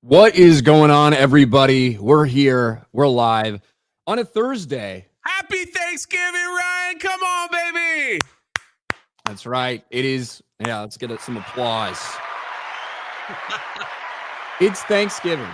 What is going on, everybody? We're here. We're live on a Thursday. Happy Thanksgiving, Ryan. Come on, baby. That's right. It is. Yeah, let's get some applause. It's Thanksgiving.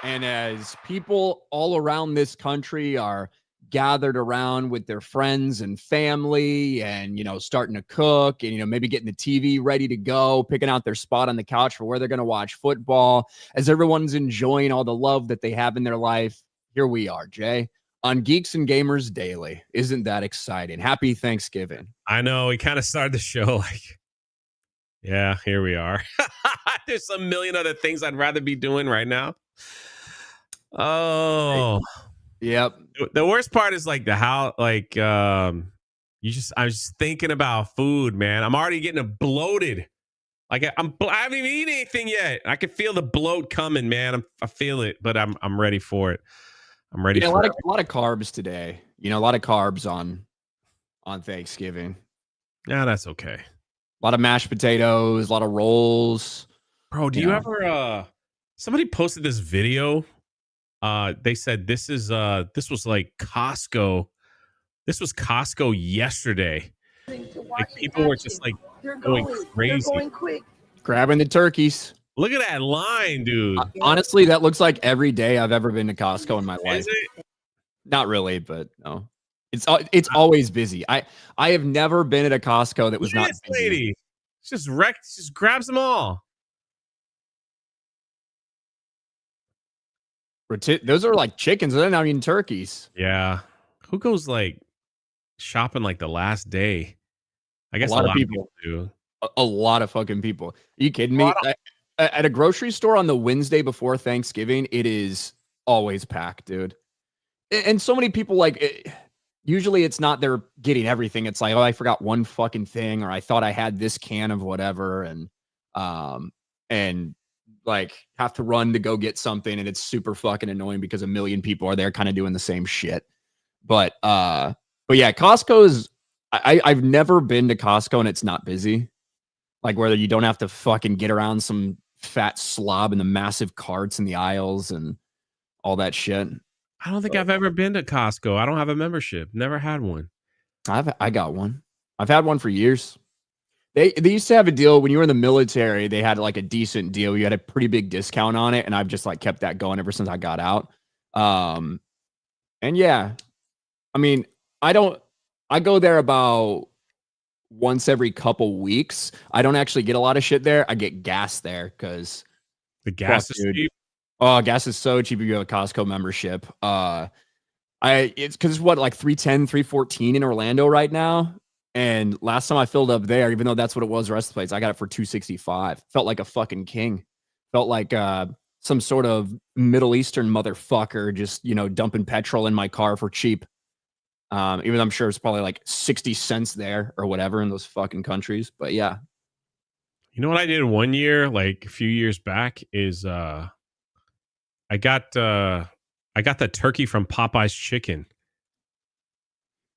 And as people all around this country are gathered around with their friends and family and, starting to cook and, maybe getting the TV ready to go, picking out their spot on the couch for where they're going to watch football, as everyone's enjoying all the love that they have in their life, here we are, Jay, on Geeks and Gamers Daily. Isn't that exciting? Happy Thanksgiving. I know. We kind of started the show like, yeah, here we are. There's a million other things I'd rather be doing right now. Oh, yep. The worst part is like I was thinking about food, man. I'm already getting bloated. Like I haven't even eaten anything yet. I can feel the bloat coming, man. I feel it, but I'm ready for it. I'm ready for it. A lot of carbs today. A lot of carbs on Thanksgiving. Yeah, that's okay. A lot of mashed potatoes, a lot of rolls. Bro, do you ever somebody posted this video? They said this was like Costco. This was Costco yesterday. Like people were just like going crazy. They're going quick. Grabbing the turkeys. Look at that line, dude. Honestly, that looks like every day I've ever been to Costco in my life. Is it? Not really, but no. It's always busy. I have never been at a Costco that was not busy. Lady. Just grabs them all. Those are like chickens. They're not even turkeys. Yeah. Who goes like shopping like the last day? I guess a lot of people do. A lot of fucking people. Are you kidding me? At a grocery store on the Wednesday before Thanksgiving, it is always packed, dude. And so many people usually it's not they're getting everything. It's like, oh, I forgot one fucking thing, or I thought I had this can of whatever, and like have to run to go get something, and it's super fucking annoying because a million people are there kind of doing the same shit. But yeah, Costco's I've never been to Costco and it's not busy. Like whether you don't have to fucking get around some fat slob in the massive carts in the aisles and all that shit. I don't think I've ever been to Costco. I don't have a membership. Never had one. I got one. I've had one for years. They used to have a deal when you were in the military. They had like a decent deal. You had a pretty big discount on it, and I've just like kept that going ever since I got out. And yeah, I mean, I go there about once every couple weeks. I don't actually get a lot of shit there. I get gas there because the gas is cheap. Oh, gas is so cheap if you have a Costco membership. It's because it's what, like $3.10, $3.14 in Orlando right now. And last time I filled up there, even though that's what it was the rest of the place, I got it for $2.65. Felt like a fucking king. Felt like some sort of Middle Eastern motherfucker just, dumping petrol in my car for cheap. Even though I'm sure it's probably like 60 cents there or whatever in those fucking countries. But yeah. You know what I did one year, like a few years back, is I got the turkey from Popeye's Chicken.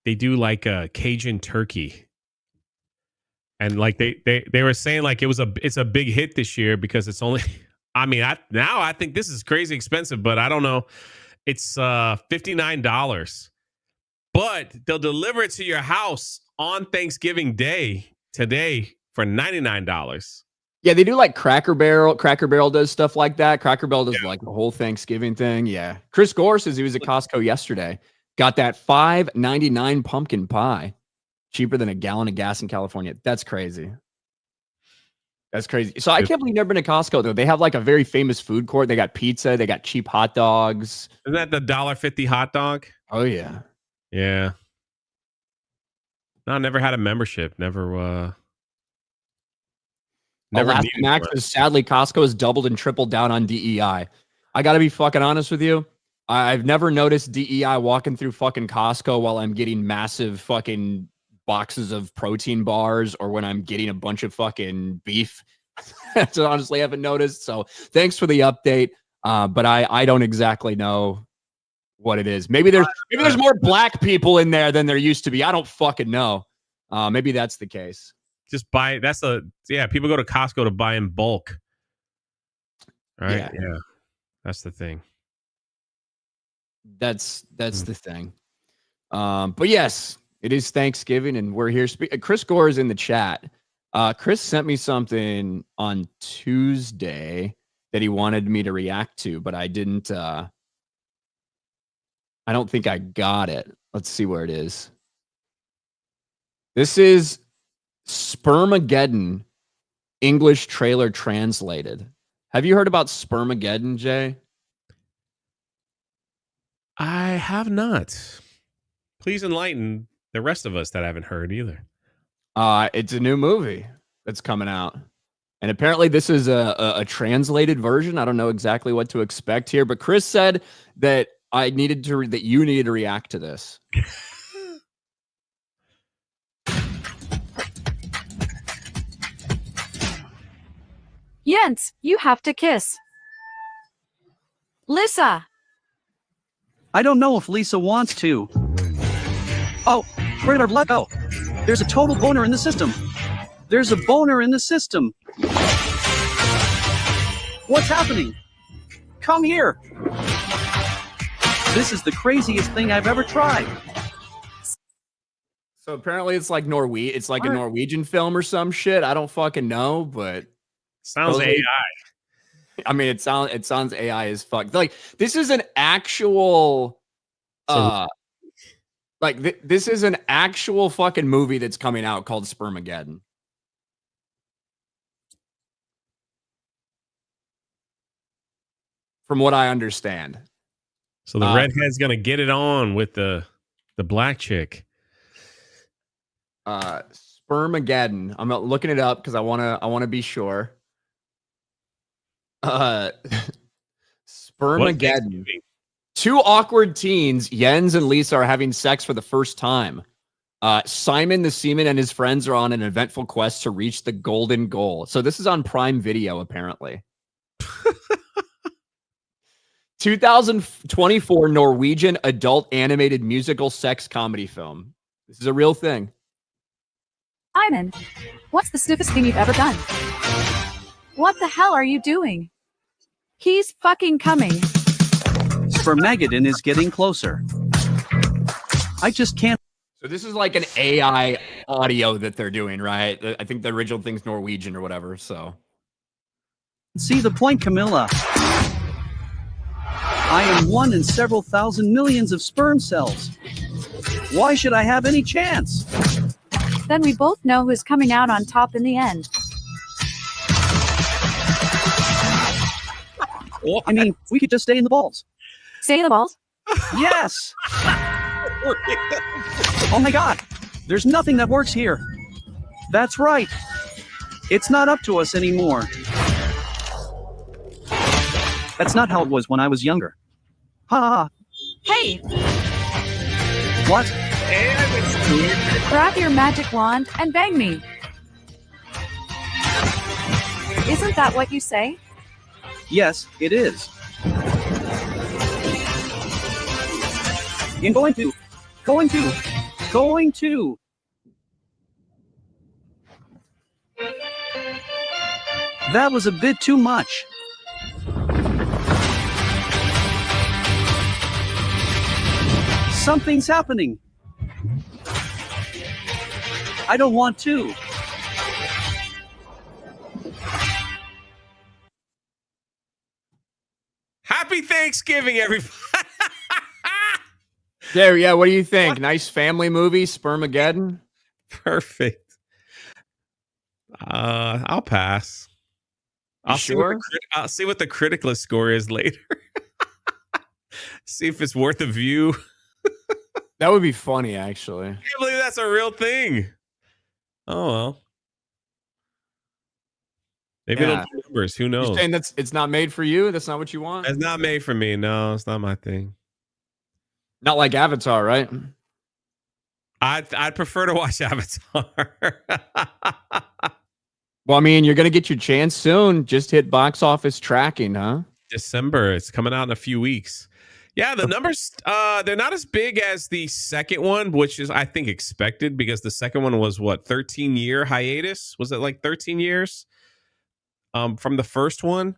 They do like a Cajun turkey. And like they were saying like it's a big hit this year because it's only I think this is crazy expensive, but I don't know. It's $59. But they'll deliver it to your house on Thanksgiving Day today for $99. Yeah, they do like Cracker Barrel. Cracker Barrel does stuff like that. Cracker Barrel does like the whole Thanksgiving thing. Yeah. Chris Gore says he was at Costco yesterday. Got that $5.99 pumpkin pie. Cheaper than a gallon of gas in California. That's crazy. That's crazy. So I can't believe you've never been to Costco, though. They have like a very famous food court. They got pizza. They got cheap hot dogs. Isn't that the $1.50 hot dog? Oh, yeah. Yeah. No, I never had a membership. Never Max is sadly Costco has doubled and tripled down on DEI. I got to be fucking honest with you. I've never noticed DEI walking through fucking Costco while I'm getting massive fucking boxes of protein bars or when I'm getting a bunch of fucking beef. So honestly, I haven't noticed. So thanks for the update. But I don't exactly know what it is. Maybe there's more black people in there than there used to be. I don't fucking know. Maybe that's the case. Just buy. People go to Costco to buy in bulk. right? Yeah, Yeah, that's the thing. that's Mm. the thing. But yes, it is Thanksgiving, and we're here. Chris Gore is in the chat. Chris sent me something on Tuesday that he wanted me to react to, but I didn't. I don't think I got it. Let's see where it is. This is Spermageddon English trailer translated. Have you heard about Spermageddon, Jay? I have not. Please enlighten the rest of us that haven't heard either. It's a new movie that's coming out. And apparently this is a translated version. I don't know exactly what to expect here, but Chris said that that you needed to react to this. Jens, you have to kiss. Lisa. I don't know if Lisa wants to. Oh, where did our blood go? There's a total boner in the system. There's a boner in the system. What's happening? Come here. This is the craziest thing I've ever tried. So apparently it's like It's like a Norwegian film or some shit. I don't fucking know, but sounds AI. I mean, it sounds AI as fuck. Like this is an actual, this is an actual fucking movie that's coming out called Spermageddon. From what I understand. So the redhead's gonna get it on with the black chick. Spermageddon. I'm looking it up because I wanna be sure. Spermageddon. Two awkward teens, Jens and Lisa, are having sex for the first time. Simon the Seaman and his friends are on an eventful quest to reach the golden goal. So this is on Prime Video, apparently. 2024 Norwegian adult animated musical sex comedy film. This is a real thing. Simon, what's the stupidest thing you've ever done? What the hell are you doing? He's fucking coming. Spermageddon is getting closer. I just can't. So this is like an AI audio that they're doing, right? I think the original thing's Norwegian or whatever, so. See the point, Camilla. I am one in several thousand millions of sperm cells. Why should I have any chance? Then we both know who's coming out on top in the end. I mean, we could just stay in the balls. Stay in the balls? Yes! Oh my god! There's nothing that works here. That's right. It's not up to us anymore. That's not how it was when I was younger. Ha ha. Hey! What? Grab your magic wand and bang me. Isn't that what you say? Yes, it is. I'm going to. That was a bit too much. Something's happening. I don't want to. Happy Thanksgiving, everybody. Yeah, what do you think? What? Nice family movie, Spermageddon? Perfect. I'll pass. I'll see what the critical score is later. See if it's worth a view. That would be funny, actually. I can't believe that's a real thing. Oh well. Maybe it'll be numbers. Who knows? You're saying it's not made for you? That's not what you want? It's not made for me. No, it's not my thing. Not like Avatar, right? I'd prefer to watch Avatar. Well, I mean, you're going to get your chance soon. Just hit box office tracking, huh? December. It's coming out in a few weeks. Yeah, the numbers, they're not as big as the second one, which is, I think, expected because the second one was, 13-year hiatus? Was it like 13 years from the first one?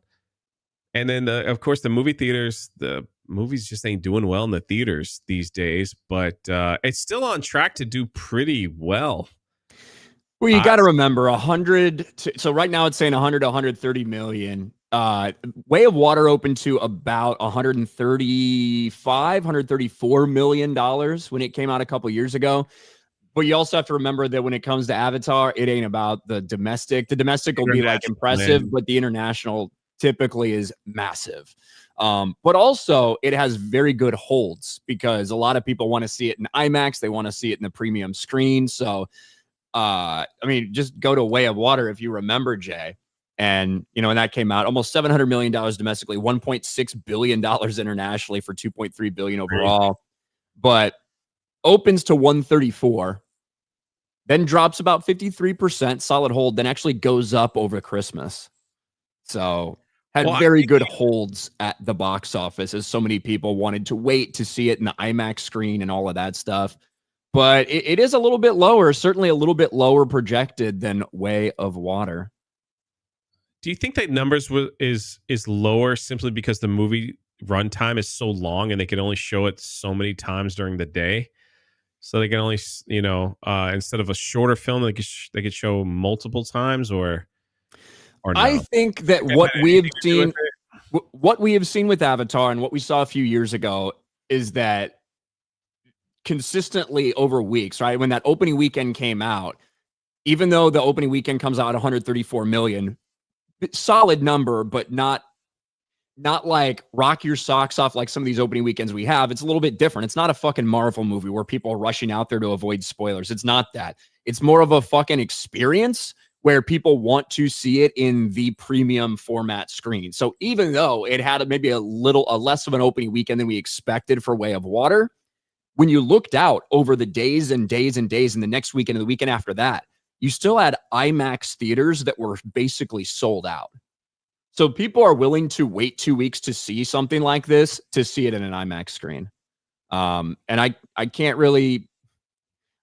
And then, of course, the movie theaters, the movies just ain't doing well in the theaters these days, but it's still on track to do pretty well. Well, you got to remember 100. So right now it's saying 100 to 130 million. Way of Water opened to about 135, 134 million dollars when it came out a couple years ago. But you also have to remember that when it comes to Avatar, it ain't about the domestic. The domestic will be like impressive, but the international typically is massive. But also it has very good holds because a lot of people want to see it in IMAX. They want to see it in the premium screen. So, I mean, just go to Way of Water if you remember, Jay. And, you know, when that came out, almost $700 million domestically, $1.6 billion internationally for $2.3 billion overall. But opens to 134, then drops about 53%, solid hold, then actually goes up over Christmas. So had very good holds at the box office, as so many people wanted to wait to see it in the IMAX screen and all of that stuff. But it is a little bit lower, certainly a little bit lower projected than Way of Water. Do you think that numbers is lower simply because the movie runtime is so long and they can only show it so many times during the day? So they can only, you know, instead of a shorter film, they could show multiple times, or no? I think that what we have seen with Avatar and what we saw a few years ago is that consistently over weeks, right? When that opening weekend came out, even though the opening weekend comes out 134 million, solid number, but not like rock your socks off like some of these opening weekends we have. It's a little bit different. It's not a fucking Marvel movie where people are rushing out there to avoid spoilers. It's not that. It's more of a fucking experience where people want to see it in the premium format screen. So even though it had maybe a less of an opening weekend than we expected for Way of Water, when you looked out over the days and days and days and the next weekend and the weekend after that, you still had IMAX theaters that were basically sold out. So people are willing to wait 2 weeks to see something like this, to see it in an IMAX screen. And I can't really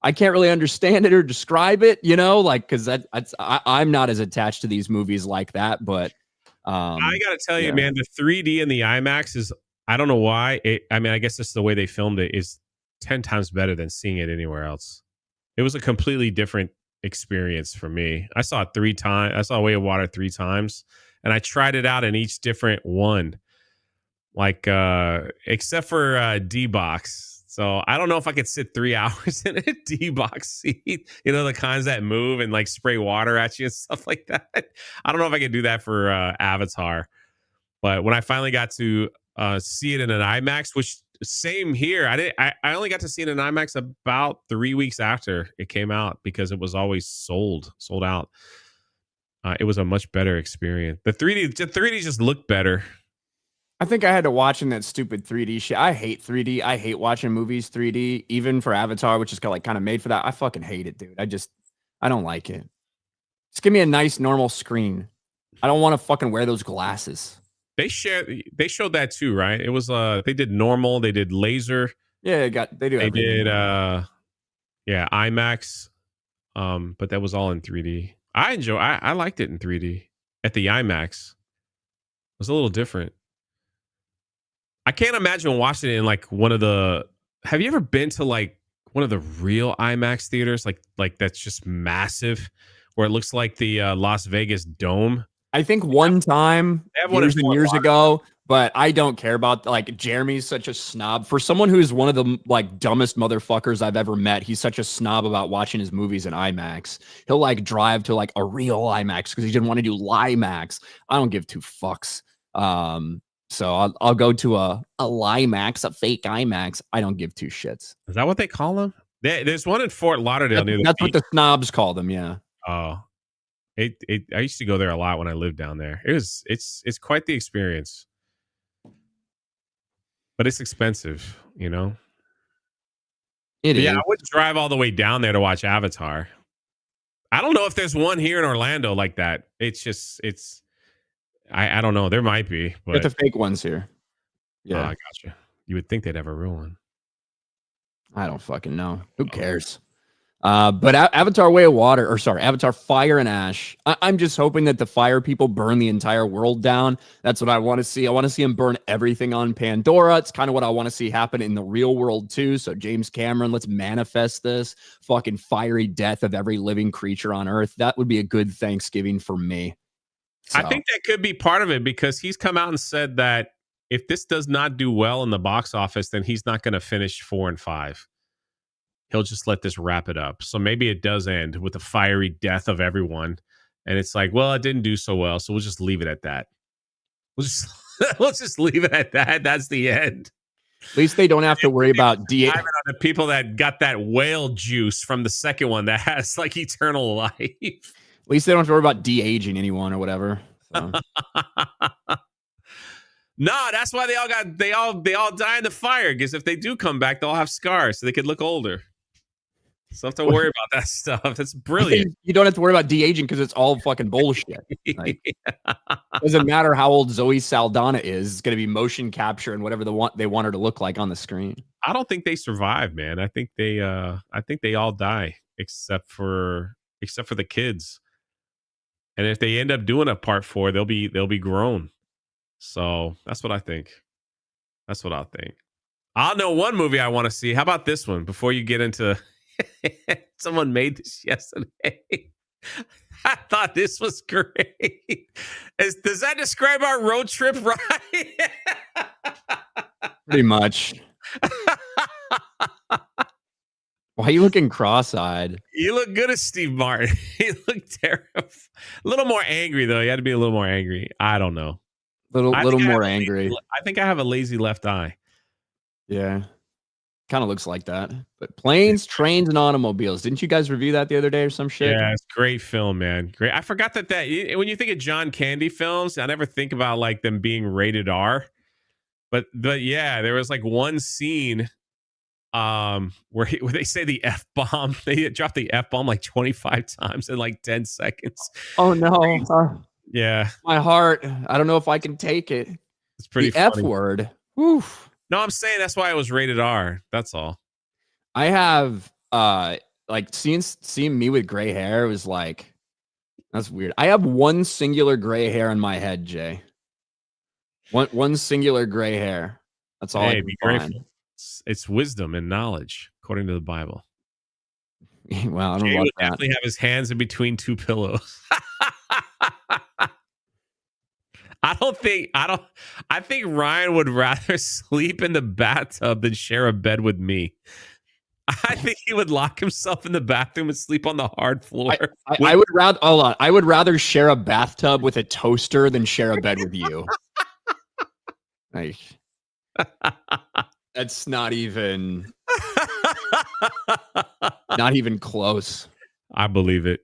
understand it or describe it, you know, like, because I'm not as attached to these movies like that. But I gotta tell you, man, the 3D and the IMAX is, I don't know why. I mean, I guess it's the way they filmed it is 10 times better than seeing it anywhere else. It was a completely different experience for me. I saw it 3 times. I saw Way of Water 3 times. And I tried it out in each different one, like except for D-Box. So I don't know if I could sit 3 hours in a D-Box seat, you know, the kinds that move and like spray water at you and stuff like that. I don't know if I could do that for Avatar. But when I finally got to see it in an IMAX, which same here, I only got to see it in IMAX about 3 weeks after it came out because it was always sold out. It was a much better experience. The 3D just looked better. I think I had to watch in that stupid 3D shit. I hate 3D. I hate watching movies 3D, even for Avatar, which is kind of made for that. I fucking hate it, dude. I don't like it. Just give me a nice normal screen. I don't want to fucking wear those glasses. They showed that too, right? It was they did normal, they did laser. Yeah, they do. They did IMAX. But that was all in 3D. I liked it in 3D at the IMAX. It was a little different. I can't imagine watching it in like one of the. Have you ever been to like one of the real IMAX theaters, like that's just massive, where it looks like the Las Vegas Dome? I think one time years and years ago, but I don't care about, like, Jeremy's such a snob. For someone who's one of the like dumbest motherfuckers I've ever met, he's such a snob about watching his movies in IMAX. He'll like drive to like a real IMAX because he didn't want to do Limax. I don't give 2 fucks. So I'll go to a Limax, a fake IMAX. I don't give 2 shits. Is that what they call them? There's one in Fort Lauderdale. That's what the snobs call them. Yeah. Oh. I used to go there a lot when I lived down there. It's quite the experience, but it's expensive, you know. It is. Yeah, I wouldn't drive all the way down there to watch Avatar. I don't know if there's one here in Orlando like that. I don't know. There might be, but the fake ones here. Yeah, I gotcha. You would think they'd have a real one. I don't fucking know. Who cares? But Avatar Way of Water, or sorry, Avatar Fire and Ash. I'm just hoping that the fire people burn the entire world down. That's what I want to see. I want to see them burn everything on Pandora. It's kind of what I want to see happen in the real world too. So James Cameron, let's manifest this fucking fiery death of every living creature on Earth. That would be a good Thanksgiving for me. So. I think that could be part of it because he's come out and said that if this does not do well in the box office, then he's not going to finish 4 and 5. He'll just let this wrap it up. So maybe it does end with the fiery death of everyone. And it's like, well, it didn't do so well. So we'll just leave it at that. We'll just leave it at that. That's the end. At least they don't have to worry about the people that got that whale juice from the second one that has like eternal life. At least they don't have to worry about de-aging anyone or whatever. So. No, that's why they all die in the fire. Because if they do come back, they'll have scars so they could look older. So don't have to worry about that stuff. That's brilliant. You don't have to worry about de-aging because it's all fucking bullshit. Like, doesn't matter how old Zoe Saldana is. It's going to be motion capture and whatever they want her to look like on the screen. I don't think they survive, man. I think they all die except for the kids. And if they end up doing a part 4, they'll be grown. So that's what I think. That's what I'll think. I'll know one movie I want to see. How about this one before you get into someone made this yesterday. I thought this was great. Does that describe our road trip right? Pretty much. Why are you looking cross-eyed? You look good as Steve Martin. You look terrible. A little more angry, though. You had to be a little more angry. I don't know. Little more angry. I think I have a lazy left eye. Yeah. Kind of looks like that. But Planes, Trains, and Automobiles. Didn't you guys review that the other day or some shit? Yeah, it's a great film, man. Great. I forgot that when you think of John Candy films, I never think about like them being rated R. But yeah, there was like one scene where they say the F-bomb. They dropped the F-bomb like 25 times in like 10 seconds. Oh no. Yeah. My heart. I don't know if I can take it. It's pretty the funny. F word. Oof. No, I'm saying that's why it was rated R. That's all. I have like seeing me with gray hair was like, that's weird. I have one singular gray hair in my head, Jay. One singular gray hair. That's all. Hey, be grateful. It's wisdom and knowledge, according to the Bible. Well, I don't Jay know would that. definitely have his hands in between two pillows. I think Ryan would rather sleep in the bathtub than share a bed with me. I think he would lock himself in the bathroom and sleep on the hard floor. I would rather hold on. I would rather share a bathtub with a toaster than share a bed with you. Like, that's not even close. I believe it.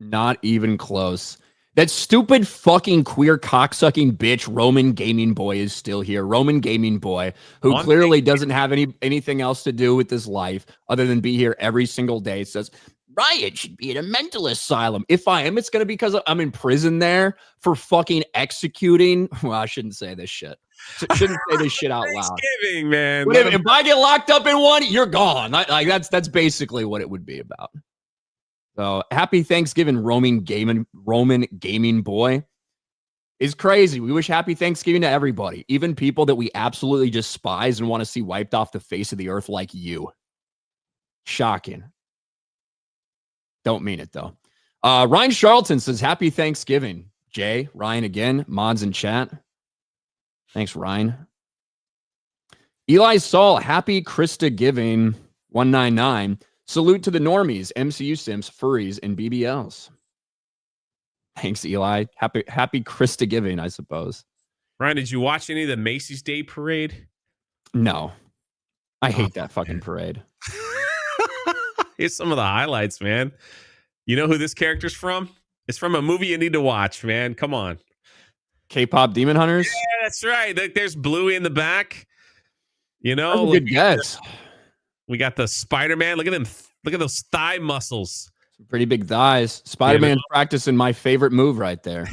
Not even close. That stupid fucking queer cocksucking bitch Roman Gaming Boy is still here. Roman Gaming Boy, who clearly doesn't have anything else to do with his life other than be here every single day, says Riot should be in a mental asylum. If I am, it's going to be because I'm in prison there for fucking executing. Well, I shouldn't say this shit. Shouldn't say this shit out loud. Thanksgiving, man. But if I get locked up in one, you're gone. Like that's basically what it would be about. So happy Thanksgiving, Roman Gaming Boy. Is crazy. We wish happy Thanksgiving to everybody, even people that we absolutely despise and want to see wiped off the face of the earth like you. Shocking. Don't mean it though. Ryan Charlton says happy Thanksgiving. Jay, Ryan again, mods in chat. Thanks, Ryan. Eli Saul, happy Krista Giving 199. Salute to the normies, MCU Sims, furries, and BBLs. Thanks, Eli. Happy Krista Giving, I suppose. Ryan, did you watch any of the Macy's Day Parade? No. I hate that fucking parade. Here's some of the highlights, man. You know who this character's from? It's from a movie you need to watch, man. Come on. K-pop Demon Hunters? Yeah, that's right. There's Bluey in the back. You know, that's a good guess. We got the Spider-Man. Look at them. Look at those thigh muscles. Some pretty big thighs. Spider-Man's practicing my favorite move right there.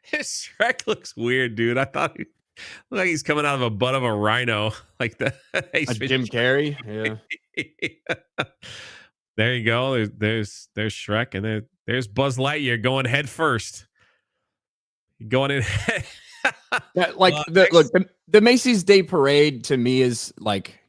His Shrek looks weird, dude. I thought Like he's coming out of a butt of a rhino, like the Jim Carrey. Yeah. There you go. There's Shrek, and there's Buzz Lightyear going head first. Going in. Yeah, like the Macy's Day Parade to me is like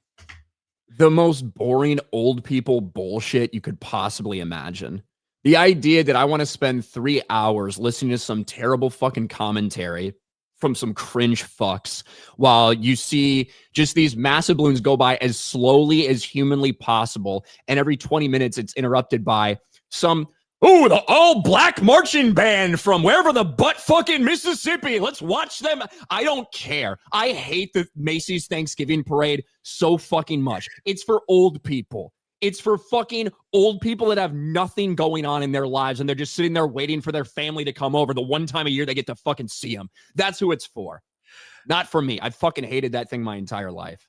the most boring old people bullshit you could possibly imagine. The idea that I want to spend 3 hours listening to some terrible fucking commentary from some cringe fucks while you see just these massive balloons go by as slowly as humanly possible. And every 20 minutes, it's interrupted by some, oh, the all black marching band from wherever the butt fucking Mississippi. Let's watch them. I don't care. I hate the Macy's Thanksgiving Parade so fucking much. It's for old people. It's for fucking old people that have nothing going on in their lives and they're just sitting there waiting for their family to come over the one time a year they get to fucking see them. That's who it's for. Not for me. I fucking hated that thing my entire life.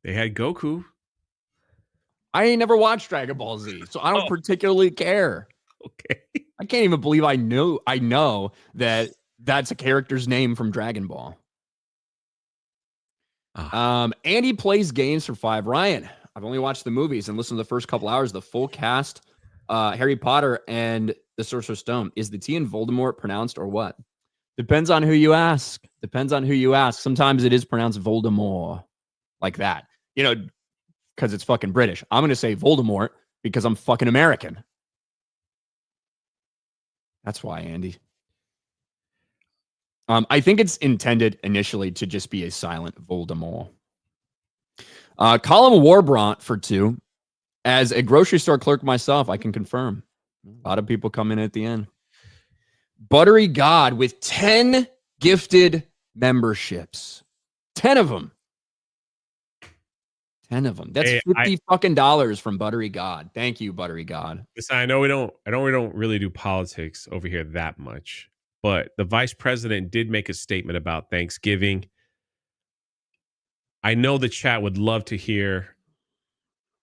They had Goku. I ain't never watched Dragon Ball Z, so I don't particularly care. Okay. I can't even believe I know that that's a character's name from Dragon Ball. Andy plays games for 5. Ryan, I've only watched the movies and listened to the first couple hours. The full cast, Harry Potter and the Sorcerer's Stone. Is the T in Voldemort pronounced or what? Depends on who you ask. Sometimes it is pronounced Voldemort, like that. You know, because it's fucking British. I'm going to say Voldemort because I'm fucking American. That's why, Andy. I think it's intended initially to just be a silent Voldemort. Colin Warbrandt for 2. As a grocery store clerk myself, I can confirm. A lot of people come in at the end. Buttery God with 10 gifted memberships. 10 of them. 10 of them. That's $50 fucking from Buttery God. Thank you, Buttery God. Listen, I know we don't really do politics over here that much, but the vice president did make a statement about Thanksgiving. I know the chat would love to hear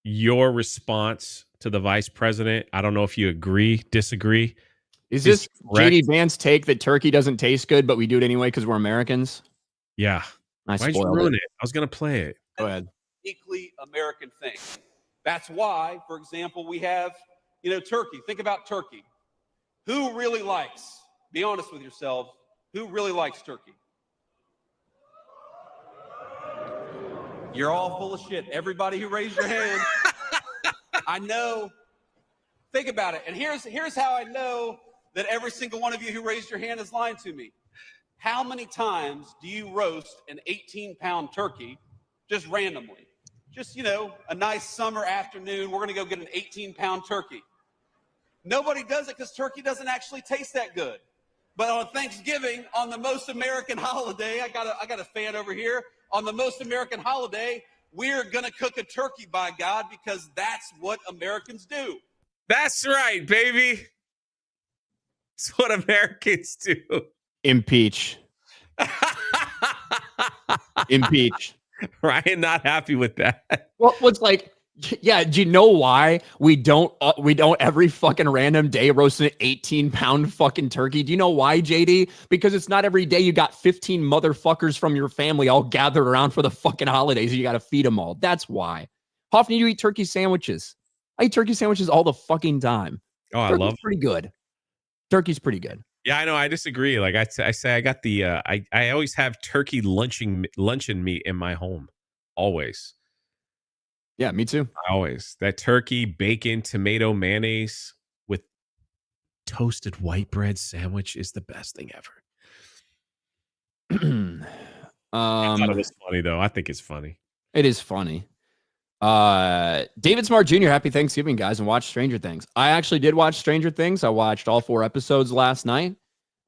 your response to the vice president. I don't know if you agree, disagree. Is this JD Vance take that turkey doesn't taste good, but we do it anyway because we're Americans? Yeah. Why'd you ruin it? I was going to play it. Go ahead. Uniquely American thing. That's why, for example, we have, turkey. Think about turkey. Who really likes, be honest with yourselves, who really likes turkey? You're all full of shit. Everybody who raised your hand. I know. Think about it. And here's how I know that every single one of you who raised your hand is lying to me. How many times do you roast an 18-pound turkey just randomly? Just, a nice summer afternoon, we're going to go get an 18-pound turkey. Nobody does it because turkey doesn't actually taste that good. But on Thanksgiving, on the most American holiday, I got a fan over here. On the most American holiday, we're going to cook a turkey, by God, because that's what Americans do. That's right, baby. It's what Americans do. Impeach. Impeach. Ryan not happy with that. Well, it's like, yeah, do you know why we don't every fucking random day roast an 18-pound fucking turkey? Do you know why, JD? Because it's not every day you got 15 motherfuckers from your family all gathered around for the fucking holidays and you got to feed them all. That's why. How often do you eat turkey sandwiches? I eat turkey sandwiches all the fucking time. Oh, I love it. Pretty good. Turkey's pretty good. Yeah, I know. I disagree. Like I say, I got the I always have turkey luncheon meat in my home. Always. Yeah, me too. Always. That turkey, bacon, tomato, mayonnaise with toasted white bread sandwich is the best thing ever. I thought it was funny though. I think it's funny. It is funny. David Smart Jr., happy Thanksgiving, guys, and watch Stranger Things. I actually did watch Stranger Things. I watched all 4 episodes last night.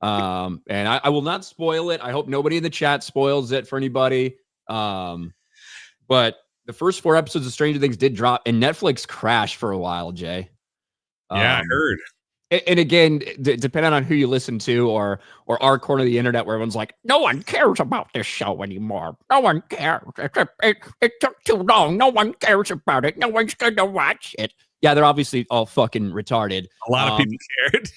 And I will not spoil it. I hope nobody in the chat spoils it for anybody. But the first 4 episodes of Stranger Things did drop, and Netflix crashed for a while, Jay. Yeah, I heard. And again, depending on who you listen to or our corner of the internet where everyone's like, no one cares about this show anymore. No one cares. It took too long. No one cares about it. No one's going to watch it. Yeah, they're obviously all fucking retarded. A lot of people cared.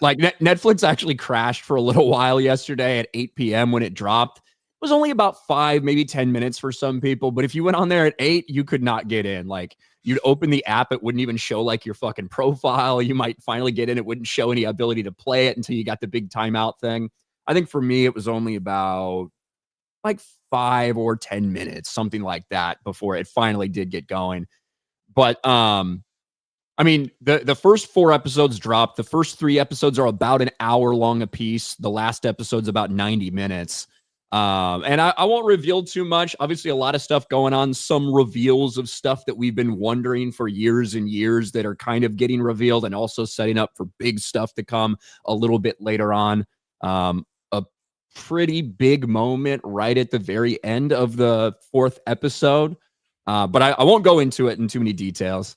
Like Netflix actually crashed for a little while yesterday at 8 p.m. when it dropped. It was only about 5, maybe 10 minutes for some people. But if you went on there at 8, you could not get in. Like you'd open the app, it wouldn't even show like your fucking profile. You might finally get in. It wouldn't show any ability to play it until you got the big timeout thing. I think for me, it was only about like 5 or 10 minutes, something like that, before it finally did get going. But I mean, the first 4 episodes dropped. The first 3 episodes are about an hour long a piece. The last episode's about 90 minutes. And I won't reveal too much. Obviously, a lot of stuff going on. Some reveals of stuff that we've been wondering for years and years that are kind of getting revealed, and also setting up for big stuff to come a little bit later on. A pretty big moment right at the very end of the 4th episode. But I won't go into it in too many details.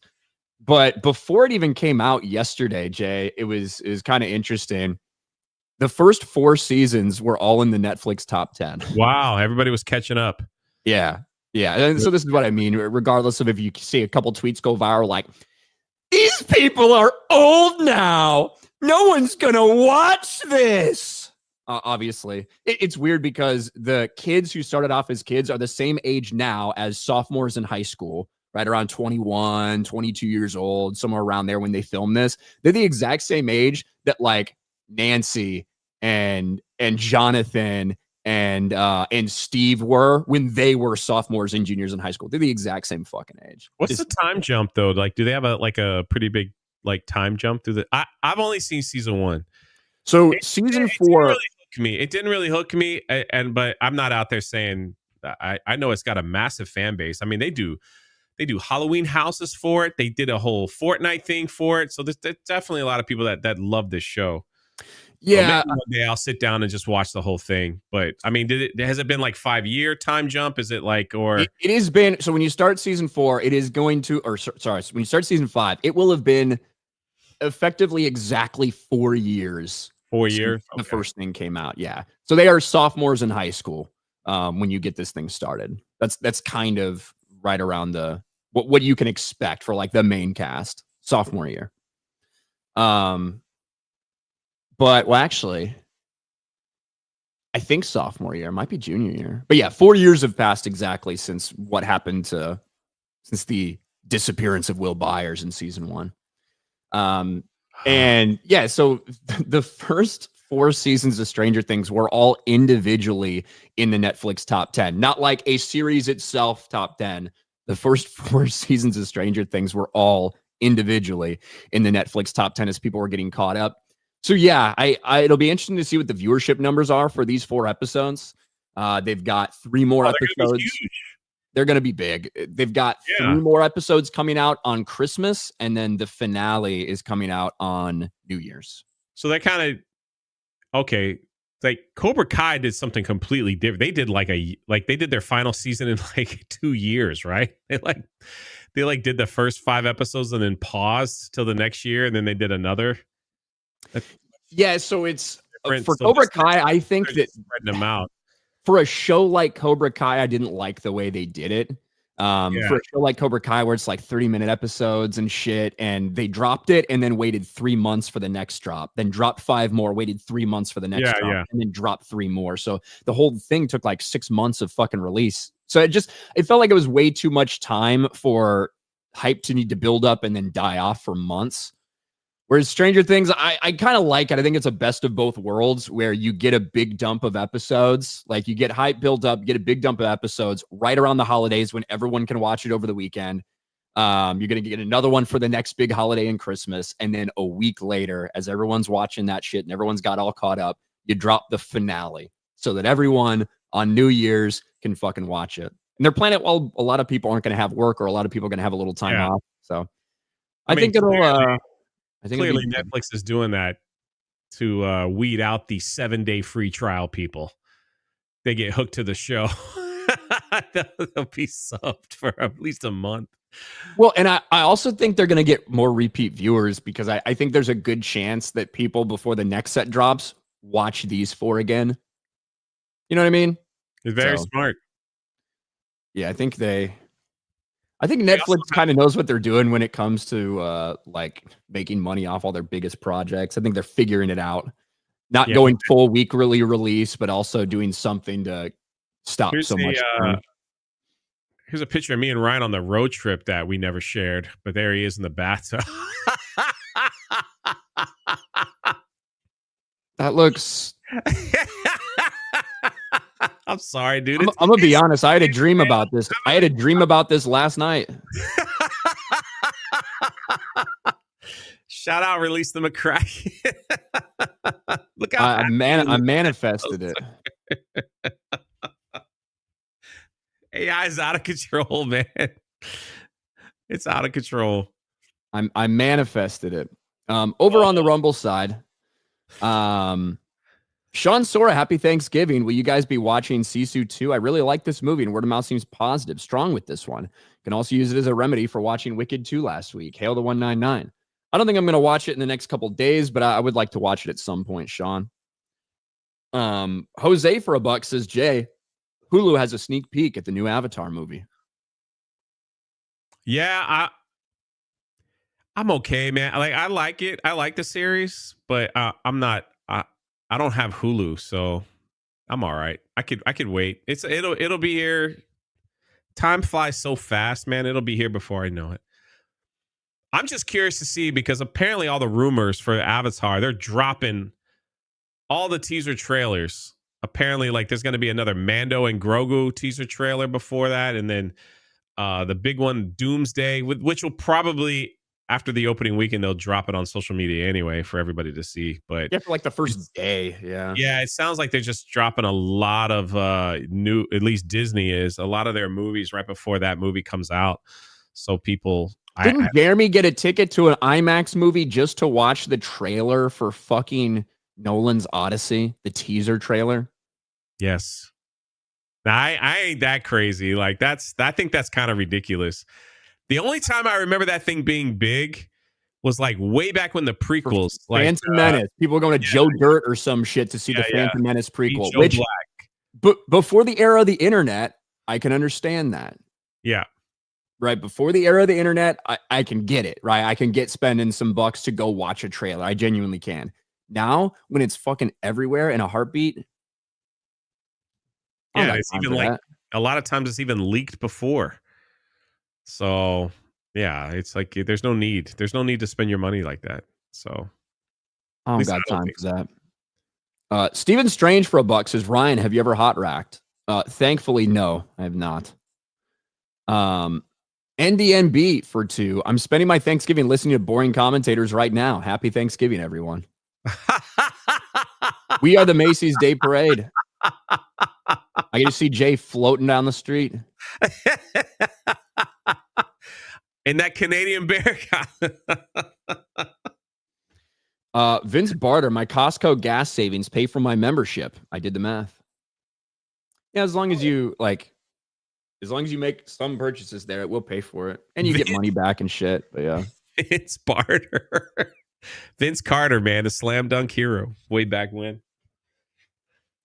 But before it even came out yesterday, Jay, it was kind of interesting. The first 4 seasons were all in the Netflix top 10. Wow, everybody was catching up. Yeah. Yeah. And so this is what I mean, regardless of if you see a couple tweets go viral, like, these people are old now. No one's going to watch this. Obviously, it's weird because the kids who started off as kids are the same age now as sophomores in high school. Right around 21, 22 years old, somewhere around there when they filmed this. They're the exact same age that like Nancy and Jonathan and Steve were when they were sophomores and juniors in high school. They're the exact same fucking age. What's the time jump though? Like, do they have a pretty big like time jump through the? I've only seen season 1. So season 4, it didn't really hook me, but I'm not out there saying I know it's got a massive fan base. I mean, they do Halloween houses for it. They did a whole Fortnite thing for it. So there's definitely a lot of people that love this show. Yeah. So maybe one day I'll sit down and just watch the whole thing. But I mean, has it been like 5-year time jump? Is it like, or it has been, so when you start season 4, it is going to, or sorry, when you start season 5, it will have been effectively exactly 4 years. 4 years? The first thing came out. Yeah. So they are sophomores in high school when you get this thing started. That's kind of right around the what you can expect for like the main cast sophomore year. But well, actually, I think sophomore year might be junior year. But yeah, 4 years have passed exactly since what happened since the disappearance of Will Byers in season 1. And yeah, so the first 4 seasons of Stranger Things were all individually in the Netflix top 10, not like a series itself top 10. The first 4 seasons of Stranger Things were all individually in the Netflix top 10 as people were getting caught up. So yeah, it'll be interesting to see what the viewership numbers are for these 4 episodes. They've got 3 more episodes. They're going to be big. They've got 3 more episodes coming out on Christmas, and then the finale is coming out on New Year's. So that kind of, okay. Like Cobra Kai did something completely different. They did they did their final season in like 2 years, right? They did the first 5 episodes and then paused till the next year, and then they did another. Yeah, so it's for Cobra Kai. I think that spreading them out. For a show like Cobra Kai, I didn't like the way they did it. For a show like Cobra Kai, where it's like 30-minute episodes and shit, and they dropped it and then waited 3 months for the next drop, then dropped 5 more, waited 3 months for the next drop, and then dropped 3 more. So the whole thing took like 6 months of fucking release. So it felt like it was way too much time for hype to need to build up and then die off for months. Whereas Stranger Things, I kind of like it. I think it's a best of both worlds where you get a big dump of episodes. Like you get hype built up, you get a big dump of episodes right around the holidays when everyone can watch it over the weekend. You're going to get another one for the next big holiday and Christmas. And then a week later, as everyone's watching that shit and everyone's got all caught up, you drop the finale so that everyone on New Year's can fucking watch it. And they're playing it while a lot of people aren't going to have work, or a lot of people are going to have a little time off. So I think it'll... Clearly, Netflix is doing that to weed out the 7-day free trial people. They get hooked to the show. They'll be subbed for at least a month. Well, and I also think they're going to get more repeat viewers because I think there's a good chance that people, before the next set drops, watch these 4 again. You know what I mean? It's very smart. Yeah, I think they I think Netflix kind of knows what they're doing when it comes to like making money off all their biggest projects. I think they're figuring it out. Not going full weekly release, but also doing something to stop so much. Here's a picture of me and Ryan on the road trip that we never shared, but there he is in the bathtub. That looks. I'm sorry, dude. I'm gonna be honest. I had a dream about this. I had a dream about this last night. Shout out, release the McCracken. Look how I manifested it. AI is out of control, man. It's out of control. I manifested it. Over on the Rumble side, Sean Sora, happy Thanksgiving. Will you guys be watching Sisu 2? I really like this movie, and word of mouth seems positive. Strong with this one. Can also use it as a remedy for watching Wicked 2 last week. Hail the 199. I don't think I'm going to watch it in the next couple days, but I would like to watch it at some point, Sean. Jose for $1 says, Jay, Hulu has a sneak peek at the new Avatar movie. Yeah, I'm okay, man. I like it. I like the series, but I'm not. I don't have Hulu, so I'm all right. I could wait. It'll be here. Time flies so fast, man. It'll be here before I know it. I'm just curious to see, because apparently all the rumors for Avatar, they're dropping all the teaser trailers. Apparently, like, there's going to be another Mando and Grogu teaser trailer before that, and then the big one, Doomsday, which will probably, after the opening weekend, they'll drop it on social media anyway for everybody to see. But yeah, for like the first day, yeah, it sounds like they're just dropping a lot of new. At least Disney is a lot of their movies right before that movie comes out, so people. Didn't Jeremy get a ticket to an IMAX movie just to watch the trailer for fucking Nolan's Odyssey, the teaser trailer? Yes. I ain't that crazy. Like, I think that's kind of ridiculous. The only time I remember that thing being big was like way back when the prequels, like Phantom Menace. People were going to Joe Dirt or some shit to see the Phantom Menace prequel. Which, but before the era of the internet, I can understand that. Yeah. Right. Before the era of the internet, I can get it. Right. I can get spending some bucks to go watch a trailer. I genuinely can. Now, when it's fucking everywhere in a heartbeat. Yeah, it's even like a lot of times it's even leaked before. So yeah, it's like there's no need. There's no need to spend your money like that. So I don't got time for that. Steven Strange for $1 says, Ryan, have you ever hot racked? Thankfully, no, I have not. NDNB for 2. I'm spending my Thanksgiving listening to boring commentators right now. Happy Thanksgiving, everyone. We are the Macy's Day Parade. I get to see Jay floating down the street. And that Canadian bear Vince Barter, my Costco gas savings pay for my membership. I did the math. Yeah, as long as you make some purchases there, it will pay for it. And you get money back and shit. But yeah. Vince Barter. Vince Carter, man, a slam dunk hero way back when.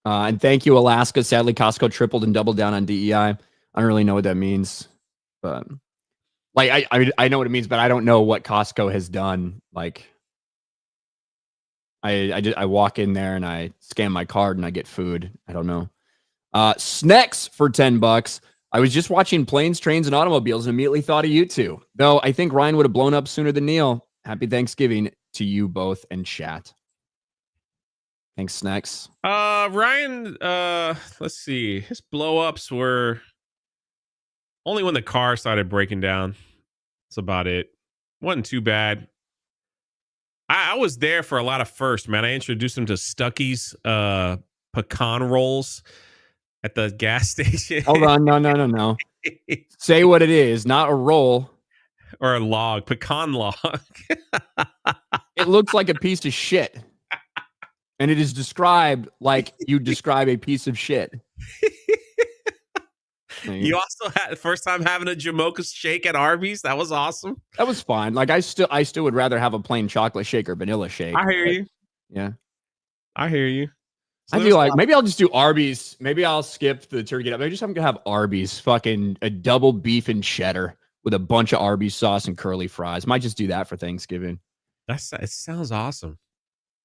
And thank you, Alaska. Sadly, Costco tripled and doubled down on DEI. I don't really know what that means, but like I know what it means, but I don't know what Costco has done. Like I walk in there and I scan my card and I get food. I don't know. Snacks for $10. I was just watching Planes, Trains, and Automobiles and immediately thought of you two. Though I think Ryan would have blown up sooner than Neil. Happy Thanksgiving to you both and chat. Thanks, Snacks. Ryan, let's see. His blow-ups were only when the car started breaking down. That's about it. Wasn't too bad. I was there for a lot of first, man. I introduced him to Stuckey's pecan rolls at the gas station. Hold on. No. Say what it is, not a roll. Or a log, pecan log. It looks like a piece of shit. And it is described like you describe a piece of shit. You also had the first time having a Jamocha shake at Arby's. That was awesome. That was fine. Like I still would rather have a plain chocolate shake or vanilla shake. I hear you. Yeah. I hear you. So I feel like maybe I'll just do Arby's. Maybe I'll skip the turkey. Maybe I'm gonna have Arby's, fucking a double beef and cheddar with a bunch of Arby's sauce and curly fries. Might just do that for Thanksgiving. It sounds awesome.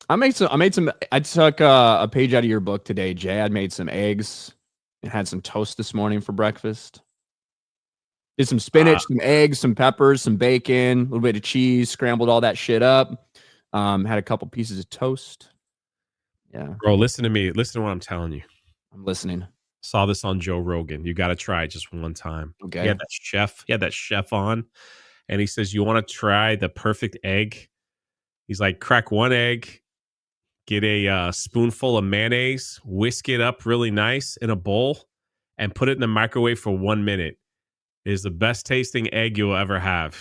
I took a page out of your book today, Jay. I made some eggs and had some toast this morning for breakfast. Did some spinach, some eggs, some peppers, some bacon, a little bit of cheese, scrambled all that shit up. Had a couple pieces of toast. Yeah. Bro, listen to me. Listen to what I'm telling you. I'm listening. Saw this on Joe Rogan. You got to try it just one time. Okay. He had that chef on, and he says, you want to try the perfect egg? He's like, crack one egg, get a spoonful of mayonnaise, whisk it up really nice in a bowl, and put it in the microwave for 1 minute. It is the best tasting egg you'll ever have.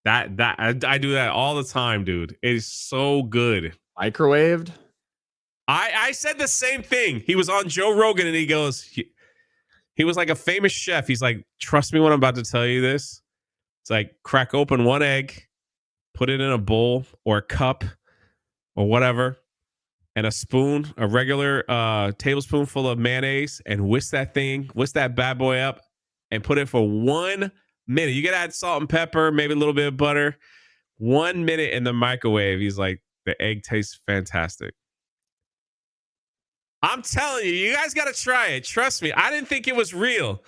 I do that all the time, dude. It is so good. Microwaved? I said the same thing. He was on Joe Rogan, and he goes, he was like a famous chef. He's like, trust me when I'm about to tell you this. It's like, crack open one egg, put it in a bowl or a cup or whatever, and a regular tablespoonful of mayonnaise, and whisk that bad boy up, and put it for 1 minute. You got to add salt and pepper, maybe a little bit of butter. 1 minute in the microwave. He's like, the egg tastes fantastic. I'm telling you, you guys got to try it. Trust me. I didn't think it was real.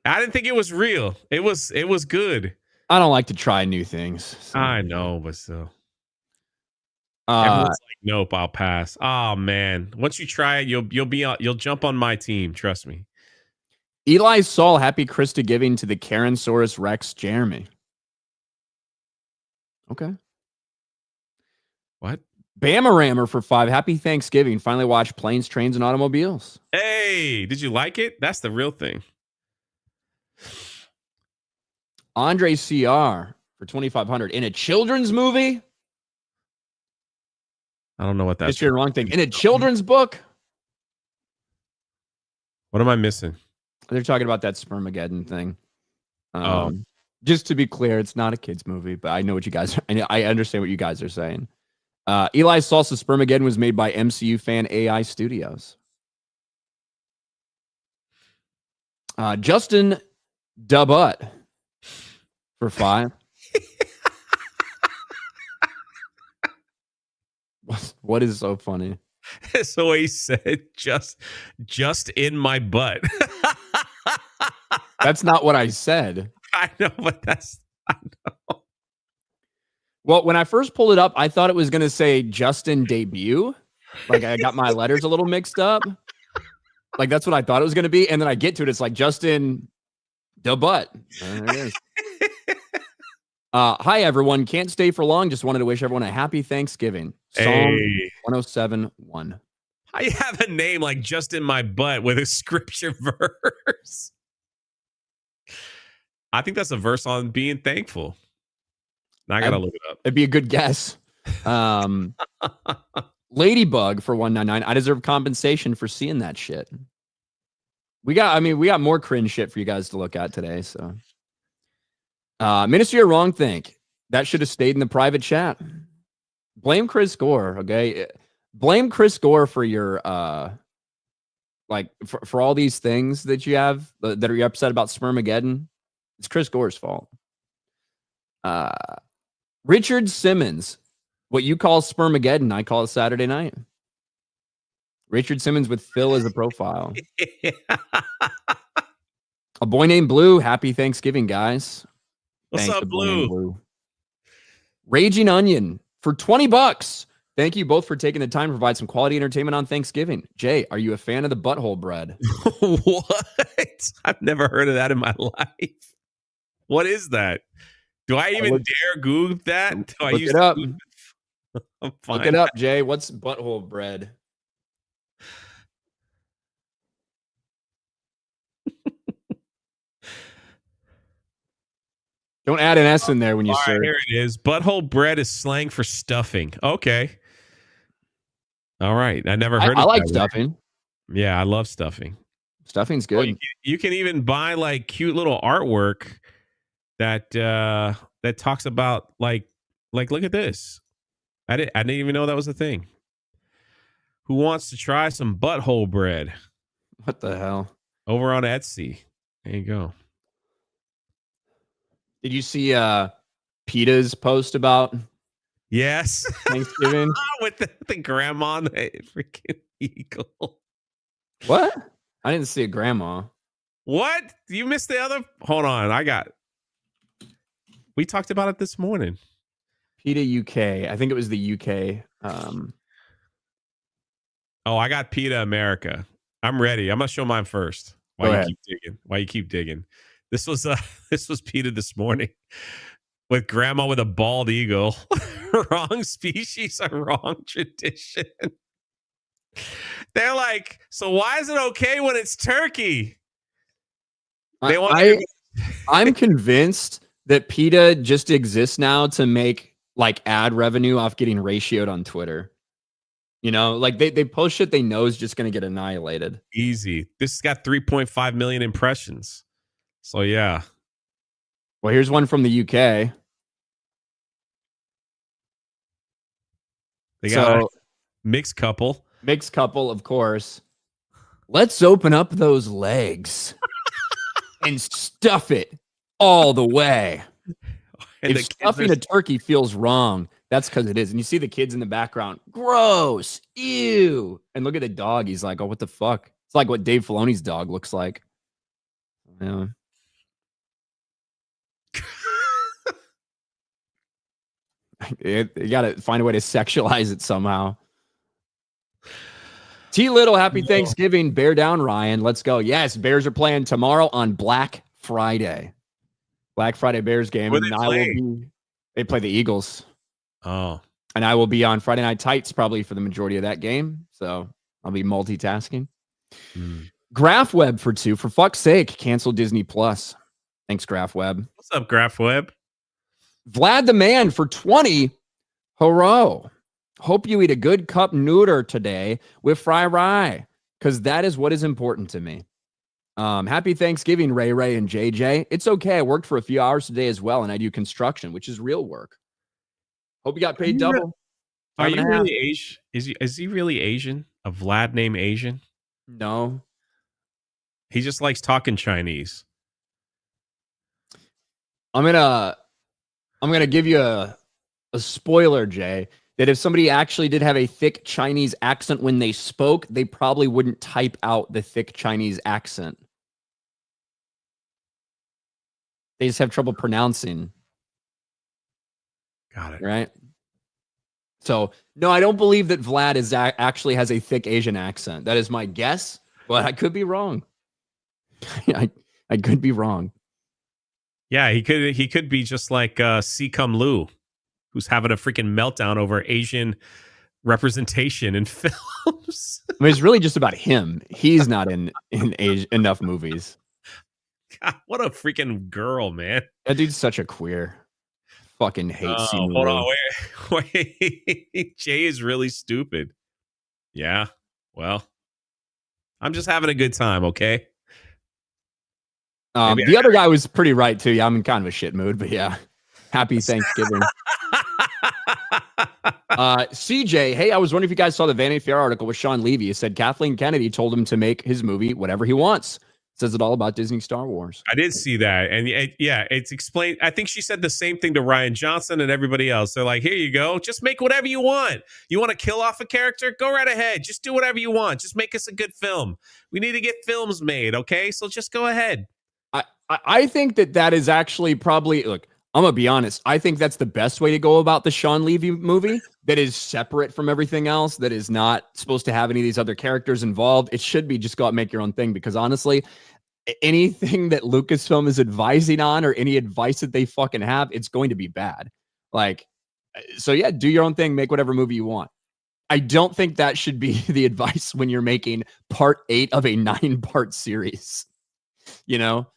It was good. I don't like to try new things. So. I know, but still. Everyone's like, nope, I'll pass. Oh man. Once you try it, you'll jump on my team. Trust me. Eli Saul, happy Krista giving to the Karensaurus Rex Jeremy. Okay. What? Bamarammer for 5. Happy Thanksgiving. Finally watched Planes, Trains, and Automobiles. Hey, did you like it? That's the real thing. Andre CR for 2,500 in a children's movie. I don't know what that's. It's your wrong thing. In a children's book. What am I missing? They're talking about that Spermageddon thing. Just to be clear, it's not a kids movie, but I know what you guys. I understand what you guys are saying. Eli Salsa Spermageddon was made by MCU Fan AI Studios. Justin Dubut for 5. What is so funny? So he said, just in my butt. That's not what I said. I know, but I know. Well, when I first pulled it up, I thought it was going to say Justin debut. Like I got my letters a little mixed up. Like that's what I thought it was going to be. And then I get to it. It's like Justin Dubut. There it is. Hi, everyone. Can't stay for long. Just wanted to wish everyone a happy Thanksgiving. Psalm 107:1. How you have a name like Just in My Butt with a scripture verse? I think that's a verse on being thankful. Now I got to look it up. It'd be a good guess. Ladybug for 199. I deserve compensation for seeing that shit. We got more cringe shit for you guys to look at today. So, Ministry of Wrong Think. That should have stayed in the private chat. Blame Chris Gore, okay? Blame Chris Gore for your for all these things that you have that are you upset about Spermageddon. It's Chris Gore's fault. Richard Simmons, what you call Spermageddon, I call it Saturday night. Richard Simmons with Phil as a profile. A boy named Blue. Happy Thanksgiving, guys. What's up, Blue? Raging Onion for $20. Thank you both for taking the time to provide some quality entertainment on Thanksgiving. Jay, are you a fan of the butthole bread? What? I've never heard of that in my life. What is that? Do I even dare Google that? Look it up. I'm fine. Look it up, Jay. What's butthole bread? Don't add an S in there when you search. Here it is. Butthole bread is slang for stuffing. Okay. All right. I never heard of that. I like stuffing. Yeah, I love stuffing. Stuffing's good. Well, you can even buy like cute little artwork that talks about like look at this. I didn't even know that was a thing. Who wants to try some butthole bread? What the hell? over on Etsy. There you go. Did you see PETA's post about Yes. Thanksgiving? With the grandma on the freaking eagle. What? I didn't see a grandma. What? You missed the other? Hold on. We talked about it this morning. PETA UK. I think it was the UK. Oh, I got PETA America. I'm ready. I'm gonna show mine first. Go ahead. Why you keep digging? This was PETA this morning with grandma with a bald eagle. Wrong species or wrong tradition. They're like, so why is it okay when it's turkey? I'm convinced that PETA just exists now to make like ad revenue off getting ratioed on Twitter. You know, like they post shit they know is just going to get annihilated. Easy. This has got 3.5 million impressions. So yeah. Well, here's one from the UK. They got a mixed couple. Mixed couple, of course. Let's open up those legs and stuff it all the way. And if stuffing a turkey feels wrong, that's because it is. And you see the kids in the background. Gross. Ew. And look at the dog. He's like, oh, what the fuck? It's like what Dave Filoni's dog looks like. Yeah. You got to find a way to sexualize it somehow. T Little, happy Thanksgiving. Bear down, Ryan. Let's go. Yes, Bears are playing tomorrow on Black Friday. Black Friday Bears game. And they play the Eagles. Oh. And I will be on Friday Night Tights probably for the majority of that game. So I'll be multitasking. GraphWeb for 2. For fuck's sake, cancel Disney Plus. Thanks, GraphWeb. What's up, GraphWeb? Vlad the Man for 20. Hurrah. Hope you eat a good cup noodle today with fry rye, because that is what is important to me. Happy Thanksgiving, Ray and JJ. It's okay. I worked for a few hours today as well, and I do construction, which is real work. Hope you got paid double. Are you really Asian? Is he really Asian? A Vlad named Asian? No. He just likes talking Chinese. I'm gonna give you a spoiler, Jay, that if somebody actually did have a thick Chinese accent when they spoke, they probably wouldn't type out the thick Chinese accent. They just have trouble pronouncing. Got it. Right? So, no, I don't believe that Vlad actually has a thick Asian accent. That is my guess, but I could be wrong. I could be wrong. Yeah, he could be just like C. Cum Lu, who's having a freaking meltdown over Asian representation in films. I mean, it's really just about him. He's not in enough movies. God, what a freaking girl, man. That dude's such a queer. Fucking hates you. Hold on, wait. Jay is really stupid. Yeah, well, I'm just having a good time, okay? The other guy was pretty right, too. Yeah, I'm in kind of a shit mood, but yeah. Happy Thanksgiving. CJ, hey, I was wondering if you guys saw the Vanity Fair article with Sean Levy. It said Kathleen Kennedy told him to make his movie whatever he wants. It says it all about Disney Star Wars. I did see that. And it's explained. I think she said the same thing to Ryan Johnson and everybody else. They're like, here you go. Just make whatever you want. You want to kill off a character? Go right ahead. Just do whatever you want. Just make us a good film. We need to get films made, okay? So just go ahead. I think that is actually probably, look, I'm going to be honest. I think that's the best way to go about the Sean Levy movie that is separate from everything else, that is not supposed to have any of these other characters involved. It should be just go out and make your own thing, because honestly, anything that Lucasfilm is advising on or any advice that they fucking have, it's going to be bad. Like, so yeah, do your own thing, make whatever movie you want. I don't think that should be the advice when you're making part 8 of a 9-part series, you know?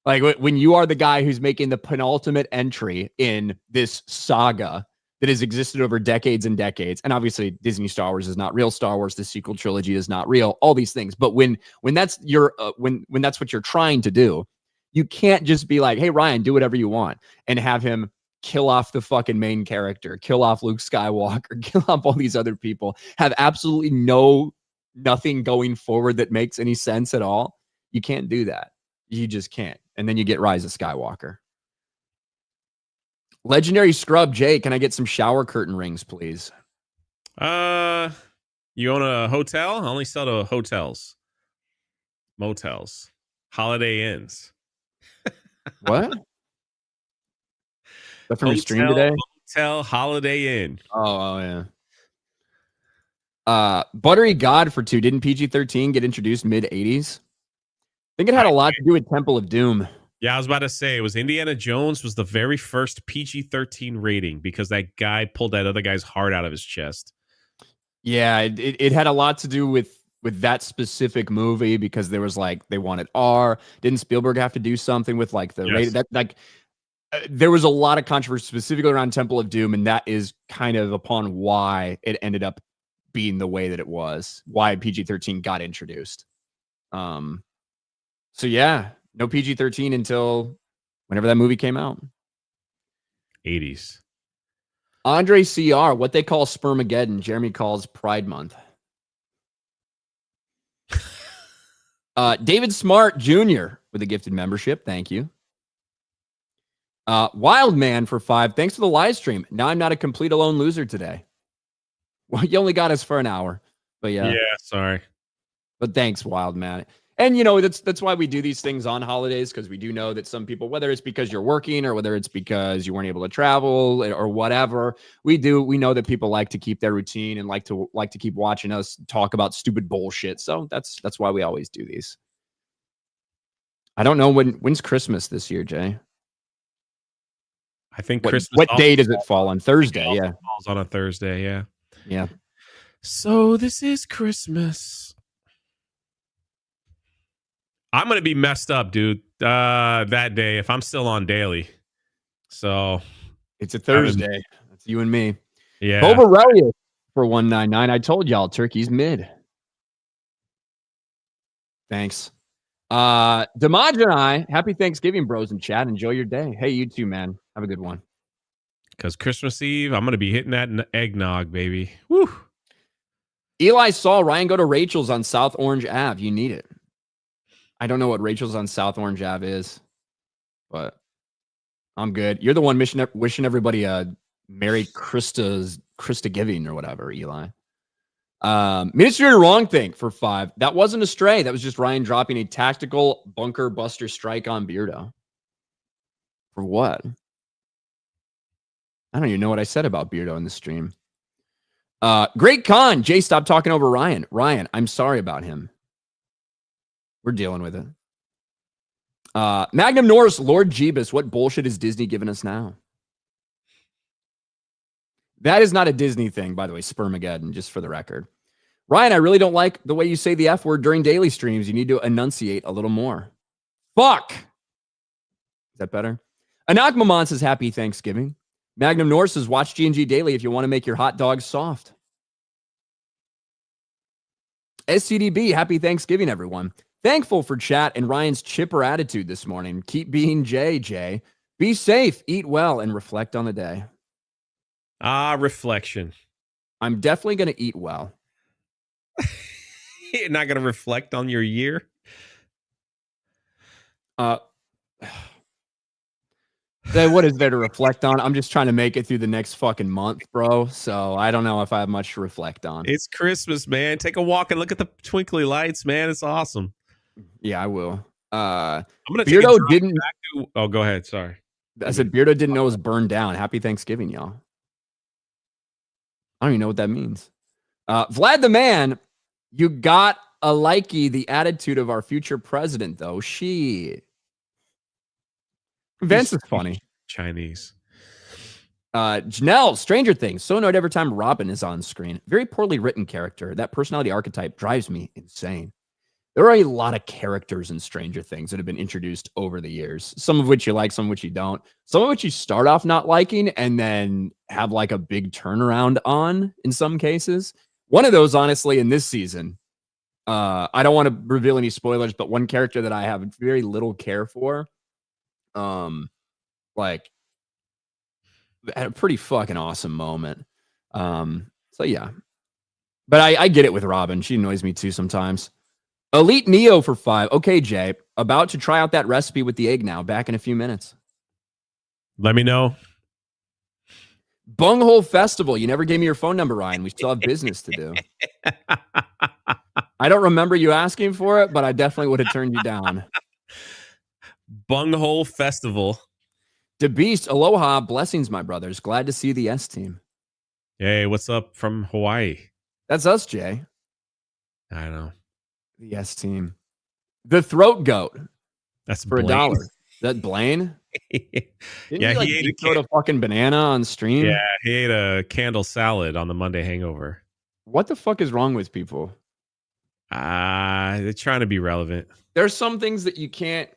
Like when you are the guy who's making the penultimate entry in this saga that has existed over decades and decades, and obviously Disney Star Wars is not real Star Wars, the sequel trilogy is not real, all these things. But when that's your when that's what you're trying to do, you can't just be like, hey Ryan, do whatever you want, and have him kill off the fucking main character, kill off Luke Skywalker, kill off all these other people, have absolutely nothing going forward that makes any sense at all. You can't do that. You just can't. And then you get Rise of Skywalker. Legendary Scrub, Jay, can I get some shower curtain rings, please? You own a hotel? I only sell to hotels, motels, Holiday Inns. What? That from your stream today? Hotel, Holiday Inn. Oh yeah. Buttery God for 2. Didn't PG-13 get introduced mid-80s? I think it had a lot to do with Temple of Doom. Yeah, I was about to say, it was Indiana Jones was the very first PG-13 rating because that guy pulled that other guy's heart out of his chest. Yeah, it had a lot to do with that specific movie because there was like they wanted R. Didn't Spielberg have to do something with like the rated that like there was a lot of controversy specifically around Temple of Doom, and that is kind of upon why it ended up being the way that it was, why PG-13 got introduced. So yeah, no PG-13 until whenever that movie came out. 80s. Andre CR, what they call Spermageddon, Jeremy calls Pride Month. David Smart Jr. with a gifted membership. Thank you. Wild Man for 5. Thanks for the live stream. Now I'm not a complete alone loser today. Well, you only got us for an hour, but yeah. Yeah, sorry. But thanks, Wild Man. And you know, that's why we do these things on holidays, because we do know that some people, whether it's because you're working or whether it's because you weren't able to travel or whatever, we know that people like to keep their routine and like to keep watching us talk about stupid bullshit. So that's why we always do these. I don't know when's Christmas this year, Jay. I think Christmas. What day does it fall on? Thursday, yeah. Falls on a Thursday, yeah. Yeah. So this is Christmas. I'm gonna be messed up, dude. That day if I'm still on daily. So it's a Thursday. That's you and me. Yeah. Bobarelli for 199. I told y'all turkey's mid. Thanks. Damaj and I, happy Thanksgiving, bros in chat. Enjoy your day. Hey, you too, man. Have a good one. Because Christmas Eve, I'm gonna be hitting that eggnog, baby. Woo. Eli saw Ryan go to Rachel's on South Orange Ave. You need it. I don't know what Rachel's on South Orange Ave is, but I'm good. You're the one wishing everybody a Merry Christa Giving or whatever, Eli. Ministry of the Wrong Thing for 5. That wasn't a stray. That was just Ryan dropping a tactical bunker buster strike on Beardo. For what? I don't even know what I said about Beardo in the stream. Great con. Jay, stop talking over Ryan. Ryan, I'm sorry about him. We're dealing with it. Magnum Norris, Lord Jeebus, what bullshit is Disney giving us now? That is not a Disney thing, by the way, Spermageddon, just for the record. Ryan, I really don't like the way you say the F word during daily streams. You need to enunciate a little more. Fuck. Is that better? Anak Maman says, happy Thanksgiving. Magnum Norris says, watch G&G Daily if you want to make your hot dogs soft. SCDB, happy Thanksgiving, everyone. Thankful for chat and Ryan's chipper attitude this morning. Keep being Jay. Be safe, eat well, and reflect on the day. Reflection. I'm definitely going to eat well. You're not going to reflect on your year? What is there to reflect on? I'm just trying to make it through the next fucking month, bro. So I don't know if I have much to reflect on. It's Christmas, man. Take a walk and look at the twinkly lights, man. It's awesome. Yeah, I will. I'm gonna Beardo didn't. Oh, go ahead. Sorry. I said Beardo didn't know it was burned down. Happy Thanksgiving, y'all. I don't even know what that means. Vlad the Man, you got a likey the attitude of our future president, though. Vince is funny. Chinese. Janelle, Stranger Things. So annoyed every time Robin is on screen. Very poorly written character. That personality archetype drives me insane. There are a lot of characters in Stranger Things that have been introduced over the years. Some of which you like, some of which you don't. Some of which you start off not liking and then have like a big turnaround on in some cases. One of those, honestly, in this season, I don't want to reveal any spoilers, but one character that I have very little care for, like, had a pretty fucking awesome moment. So yeah. But I get it with Robin. She annoys me too sometimes. Elite Neo for 5. Okay, Jay. About to try out that recipe with the egg now. Back in a few minutes. Let me know. Bunghole Festival. You never gave me your phone number, Ryan. We still have business to do. I don't remember you asking for it, but I definitely would have turned you down. Bunghole Festival. DeBeast, aloha, blessings, my brothers. Glad to see the S team. Hey, what's up from Hawaii? That's us, Jay. I know. The S team. The Throat Goat. That's for Blaine. $1. Is that Blaine? Yeah, he ate a fucking banana on stream. Yeah, he ate a candle salad on the Monday hangover. What the fuck is wrong with people? They're trying to be relevant. There's some things that you can't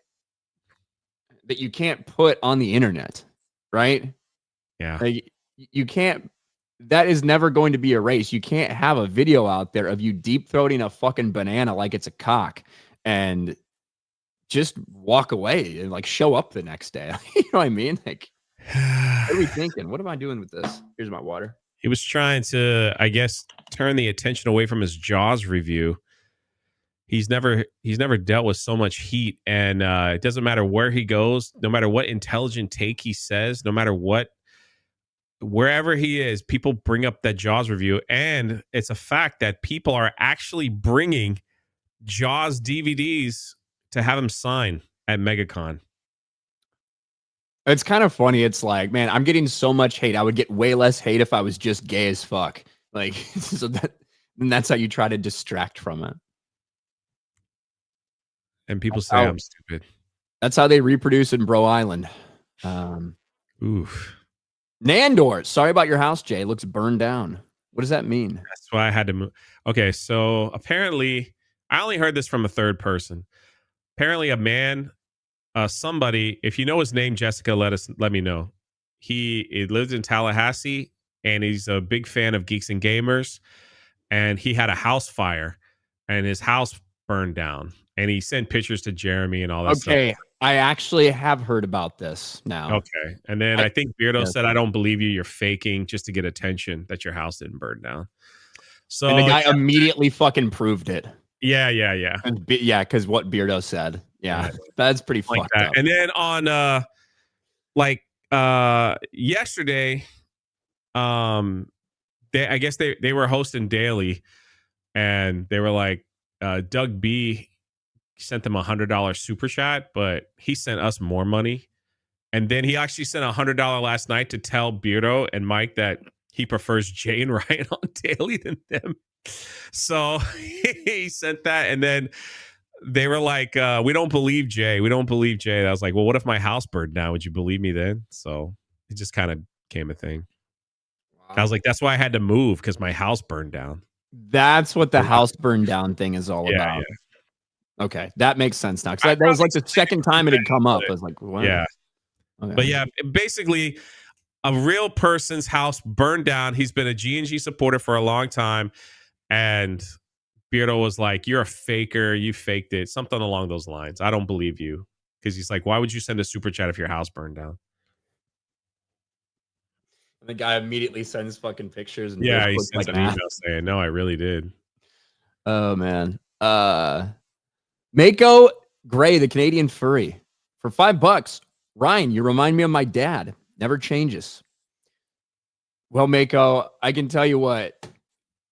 put on the internet, right? Yeah. Like, you can't. That is never going to be erased. You can't have a video out there of you deep throating a fucking banana like it's a cock and just walk away and like show up the next day. You know what I mean? Like, what are we thinking? What am I doing with this? Here's my water. He was trying to, I guess, turn the attention away from his Jaws review. He's never dealt with so much heat, and it doesn't matter where he goes, no matter what intelligent take he says, no matter wherever he is, people bring up that Jaws review, and it's a fact that people are actually bringing Jaws DVDs to have him sign at MegaCon. It's kind of funny. It's like, man, I'm getting so much hate. I would get way less hate if I was just gay as fuck. Like, so that's how you try to distract from it. And people say I'm stupid. That's how they reproduce in Bro Island. Oof. Nandor, sorry about your house, Jay. Looks burned down. What does that mean? That's why I had to move. Okay, so apparently, I only heard this from a third person. Apparently, a man, somebody, if you know his name, Jessica, let me know. He lives in Tallahassee, and he's a big fan of Geeks and Gamers. And he had a house fire, and his house burned down. And he sent pictures to Jeremy and all that stuff. Okay, I actually have heard about this now. Okay, and then I think Beardo said, "I don't believe you. You're faking just to get attention that your house didn't burn down." So and the guy immediately fucking proved it. Yeah. Because what Beardo said. Yeah, that's pretty fucked up. And then on yesterday, I guess they were hosting Daily, and they were like, Doug B sent them $100 super chat, but he sent us more money. And then he actually sent $100 last night to tell Beardo and Mike that he prefers Jay and Ryan on Daily than them. So he sent that, and then they were like, we don't believe Jay. We don't believe Jay. And I was like, well, what if my house burned down? Would you believe me then? So it just kind of became a thing. Wow. I was like, that's why I had to move, because my house burned down. That's what the house burned down thing is all about. Yeah. Okay, that makes sense now. Because that was like the second time it had come up. I was like, wow. Yeah. Okay. But yeah, basically, a real person's house burned down. He's been a G&G supporter for a long time. And Beardo was like, you're a faker. You faked it. Something along those lines. I don't believe you. Because he's like, why would you send a super chat if your house burned down? And the guy immediately sends fucking pictures. And he sends like an email saying, no, I really did. Oh, man. Mako Gray, the Canadian furry, for $5. Ryan, you remind me of my dad. Never changes. Well, Mako, I can tell you what.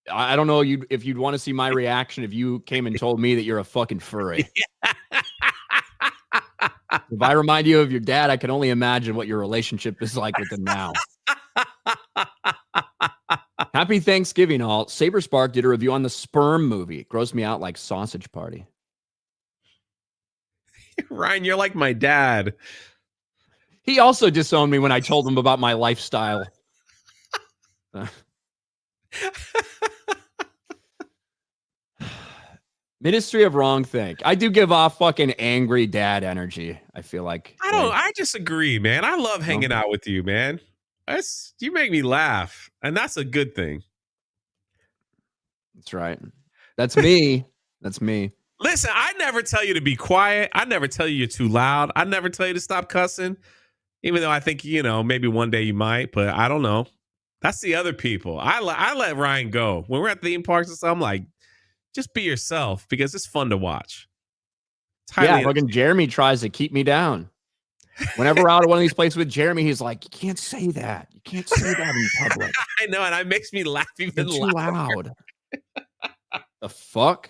I don't know if you'd want to see my reaction if you came and told me that you're a fucking furry. If I remind you of your dad, I can only imagine what your relationship is like with him now. Happy Thanksgiving, all. Saberspark did a review on the Sperm movie. Grossed me out like Sausage Party. Ryan, you're like my dad. He also disowned me when I told him about my lifestyle. Ministry of Wrong Think. I do give off fucking angry dad energy. I feel like I disagree, man. I love hanging out with you, man. You make me laugh, and that's a good thing. That's right. That's me. That's me. Listen, I never tell you to be quiet. I never tell you you're too loud. I never tell you to stop cussing, even though I think, maybe one day you might, but I don't know. That's the other people. I let Ryan go. When we're at theme parks and stuff, I'm like, Just be yourself because it's fun to watch. It's Yeah, highly fucking Jeremy tries to keep me down. Whenever we're out at one of these places with Jeremy, he's like, "You can't say that. You can't say that in public. I know, and it makes me laugh even You're too louder. loud." The fuck?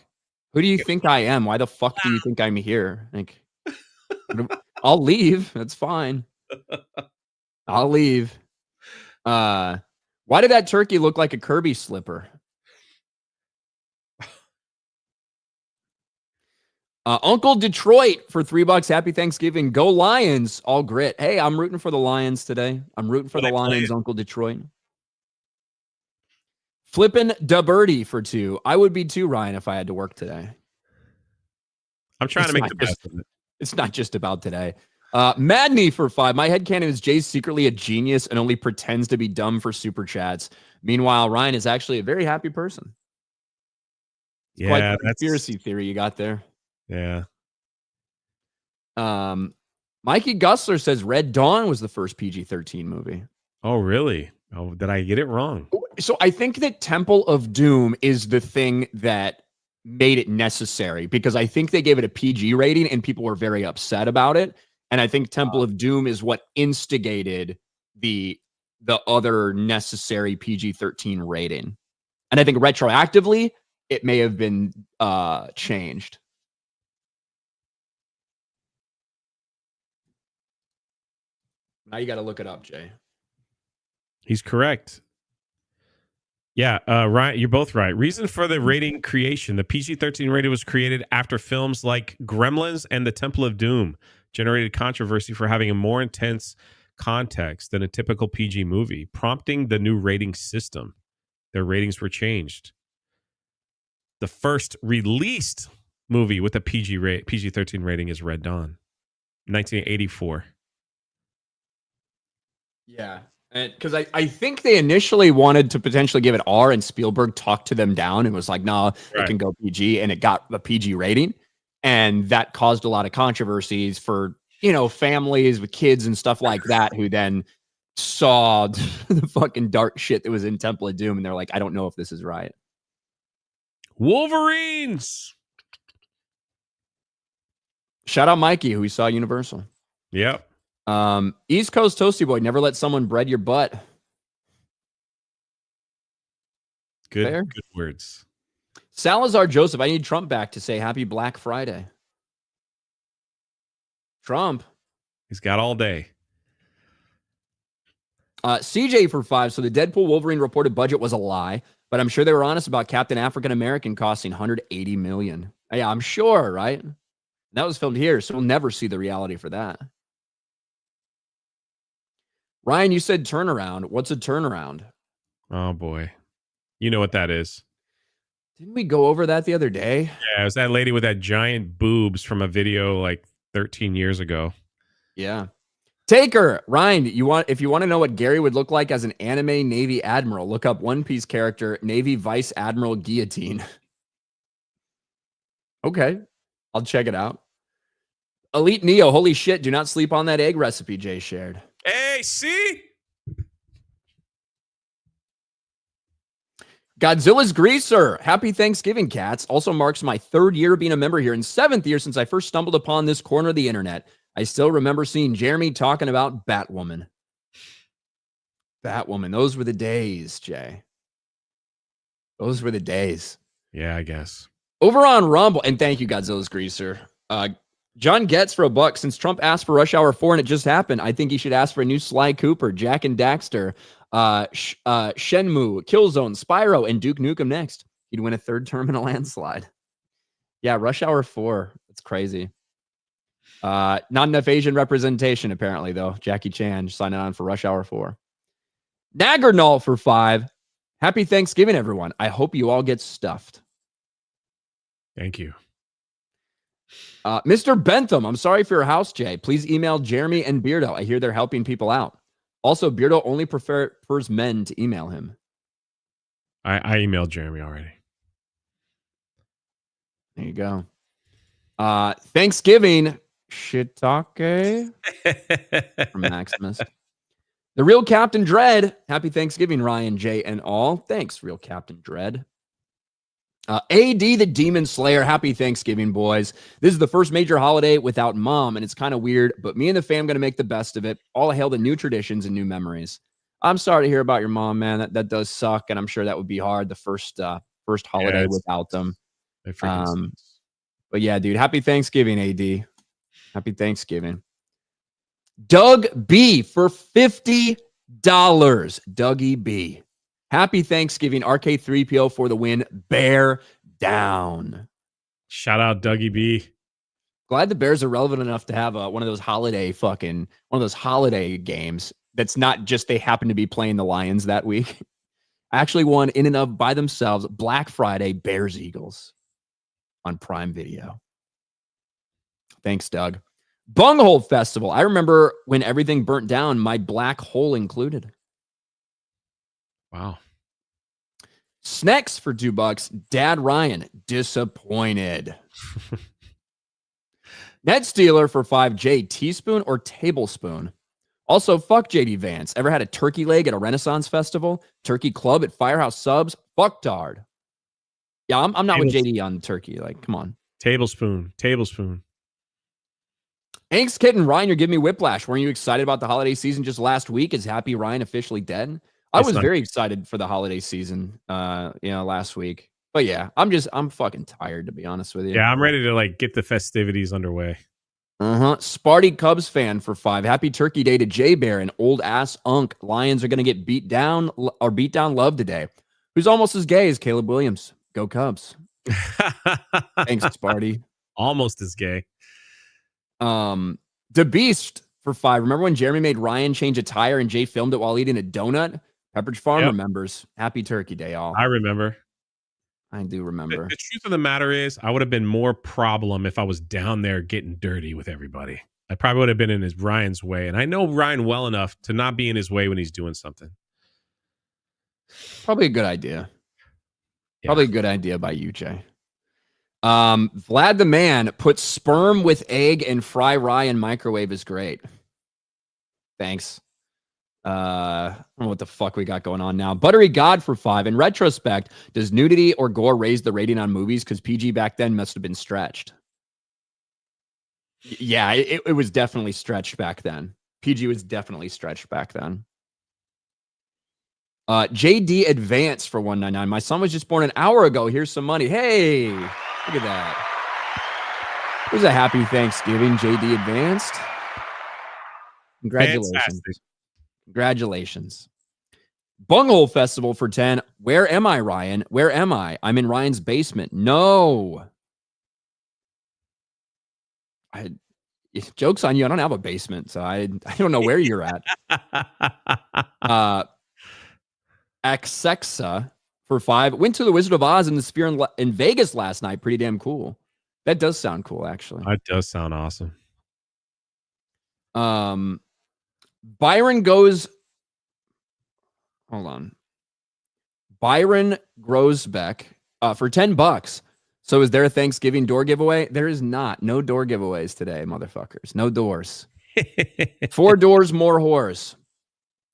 Who do you think I am? Why the fuck do you think I'm here? Like, I'll leave. That's fine. I'll leave. Why did that turkey look like a Kirby slipper? Uncle Detroit for $3. Happy Thanksgiving. Go Lions. All grit. Hey, I'm rooting for the Lions today. I'm rooting for the Lions, Uncle Detroit. Flippin' da birdie for 2. I would be too, Ryan, if I had to work today. I'm trying to make the best of it. It's not just about today. Madney for 5. My headcanon is Jay's secretly a genius and only pretends to be dumb for super chats. Meanwhile, Ryan is actually a very happy person. It's quite a conspiracy theory you got there. Yeah. Mikey Gussler says Red Dawn was the first PG-13 movie. Oh, really? Oh, did I get it wrong? So I think that Temple of Doom is the thing that made it necessary because I think they gave it a PG rating and people were very upset about it. And I think Temple of Doom is what instigated the other necessary PG-13 rating. And I think retroactively, it may have been changed. Now you got to look it up, Jay. He's correct. Yeah, Ryan, you're both right. Reason for the rating creation. The PG-13 rating was created after films like Gremlins and The Temple of Doom generated controversy for having a more intense context than a typical PG movie, prompting the new rating system. Their ratings were changed. The first released movie with a PG-13 rating is Red Dawn, 1984. Yeah. Because I think they initially wanted to potentially give it R, and Spielberg talked to them down and was like, no, it can go PG, and it got a PG rating. And that caused a lot of controversies for, families with kids and stuff like that who then saw the fucking dark shit that was in Temple of Doom. And they're like, I don't know if this is right. Wolverines. Shout out Mikey, who we saw at Universal. Yep. East Coast Toasty Boy, never let someone bread your butt. Good words. Salazar Joseph, I need Trump back to say happy Black Friday. Trump. He's got all day. CJ for 5. So the Deadpool Wolverine reported budget was a lie, but I'm sure they were honest about Captain African American costing $180 million. Yeah, I'm sure, right? That was filmed here, so we'll never see the reality for that. Ryan, you said turnaround. What's a turnaround? Oh, boy. You know what that is. Didn't we go over that the other day? Yeah, it was that lady with that giant boobs from a video like 13 years ago. Yeah. Taker, Ryan, if you want to know what Gary would look like as an anime Navy Admiral, look up One Piece character, Navy Vice Admiral Guillotine. Okay. I'll check it out. Elite Neo, holy shit, do not sleep on that egg recipe Jay shared. Hey, see? Godzilla's Greaser. Happy Thanksgiving, cats. Also marks my 3rd year being a member here and 7th year since I first stumbled upon this corner of the internet. I still remember seeing Jeremy talking about Batwoman. Batwoman. Those were the days, Jay. Those were the days. Yeah, I guess. Over on Rumble, and thank you, Godzilla's Greaser. John Getz for $1. Since Trump asked for Rush Hour 4 and it just happened, I think he should ask for a new Sly Cooper, Jack and Daxter, Shenmue, Killzone, Spyro, and Duke Nukem next. He'd win a 3rd term in a landslide. Yeah, Rush Hour 4. That's crazy. Not enough Asian representation, apparently, though. Jackie Chan signing on for Rush Hour 4. Naggernall for 5. Happy Thanksgiving, everyone. I hope you all get stuffed. Thank you. Mr. Bentham, I'm sorry for your house, Jay. Please email Jeremy and Beardo. I hear they're helping people out. Also, Beardo only prefers men to email him. I emailed Jeremy already. There you go. Thanksgiving shiitake from Maximus. The Real Captain Dread. Happy Thanksgiving, Ryan, Jay, and all. Thanks, Real Captain Dread. AD the Demon Slayer, happy Thanksgiving, boys. This is the first major holiday without mom, and it's kind of weird, but me and the fam going to make the best of it. All hail the new traditions and new memories. I'm sorry to hear about your mom, man. That does suck, and I'm sure that would be hard the first holiday without them. But yeah, dude, happy Thanksgiving, AD. Happy Thanksgiving. Doug B for $50. Dougie B. Happy Thanksgiving, RK3PO for the win. Bear down. Shout out Dougie B. Glad the Bears are relevant enough to have one of those holiday games that's not just they happen to be playing the Lions that week. Actually won in and of by themselves Black Friday Bears Eagles on Prime Video. Thanks, Doug. Bunghole Festival. I remember when everything burnt down, my black hole included. Wow. Snacks for $2. Dad Ryan, disappointed. Ned Steeler for $5. J, teaspoon or tablespoon? Also, fuck JD Vance. Ever had a turkey leg at a Renaissance festival? Turkey club at Firehouse Subs? Fucktard. Yeah, I'm not with JD on turkey. Like, come on. Tablespoon. Angst Kitten, Ryan, you're giving me whiplash. Weren't you excited about the holiday season just last week? Is Happy Ryan officially dead? I was very excited for the holiday season, last week. But yeah, I'm fucking tired, to be honest with you. Yeah, I'm ready to get the festivities underway. Sparty Cubs fan for $5. Happy Turkey Day to J Bear and old ass Unk. Lions are gonna get beat down love today. Who's almost as gay as Caleb Williams? Go Cubs. Thanks, Sparty. Almost as gay. The Beast for $5. Remember when Jeremy made Ryan change a tire and Jay filmed it while eating a donut? Pepperidge Farm remembers. Happy Turkey Day, all. I remember. I do remember. The truth of the matter is, I would have been more problem if I was down there getting dirty with everybody. I probably would have been in Ryan's way. And I know Ryan well enough to not be in his way when he's doing something. Probably a good idea. Yeah. Probably a good idea by you, Jay. Vlad the Man put sperm with egg and fry rye in microwave is great. Thanks. I don't know what the fuck we got going on now. Buttery God for $5. In retrospect, does nudity or gore raise the rating on movies? Because PG back then must have been stretched. Yeah, it was definitely stretched back then. PG was definitely stretched back then. JD Advance for $1.99. My son was just born an hour ago. Here's some money. Hey, look at that. It was a happy Thanksgiving, JD Advanced. Congratulations. Fantastic. Congratulations. Bunghole Festival for 10. Where am I, Ryan? Where am I? I'm in Ryan's basement. No. Joke's on you. I don't have a basement, so I don't know where you're at. Axexa for $5. Went to the Wizard of Oz in the Sphere in Vegas last night. Pretty damn cool. That does sound cool, actually. That does sound awesome. Byron goes. Hold on. Byron Grosbeck for $10. So is there a Thanksgiving door giveaway? There is not. No door giveaways today, motherfuckers. No doors. 4 doors, more whores.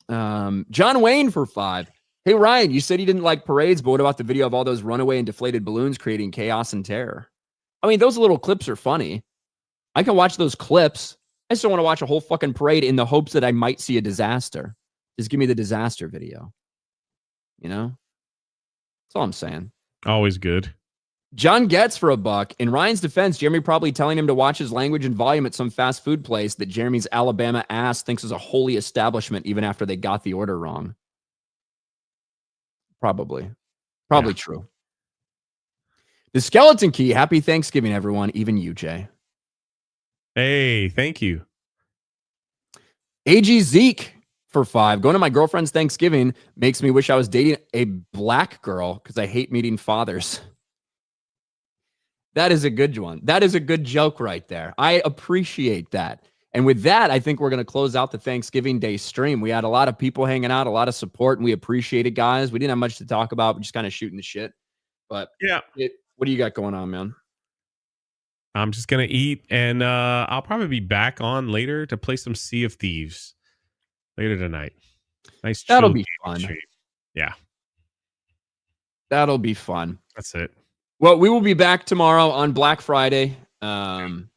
John Wayne for $5. Hey, Ryan, you said you didn't like parades, but what about the video of all those runaway and deflated balloons creating chaos and terror? I mean, those little clips are funny. I can watch those clips. I just don't want to watch a whole fucking parade in the hopes that I might see a disaster. Just give me the disaster video. You know? That's all I'm saying. Always good. John Getz for $1. In Ryan's defense, Jeremy probably telling him to watch his language and volume at some fast food place that Jeremy's Alabama ass thinks is a holy establishment even after they got the order wrong. Probably true. The Skeleton Key. Happy Thanksgiving, everyone. Even you, Jay. Hey, thank you. AG Zeke for $5. Going to my girlfriend's Thanksgiving makes me wish I was dating a black girl because I hate meeting fathers. That is a good one. That is a good joke right there. I appreciate that. And with that, I think we're going to close out the Thanksgiving Day stream. We had a lot of people hanging out, a lot of support, and we appreciate it, guys. We didn't have much to talk about. We're just kind of shooting the shit. But yeah, what do you got going on, man? I'm just going to eat, and I'll probably be back on later to play some Sea of Thieves later tonight. Nice. That'll be fun. Stream. Yeah. That'll be fun. That's it. Well, we will be back tomorrow on Black Friday. And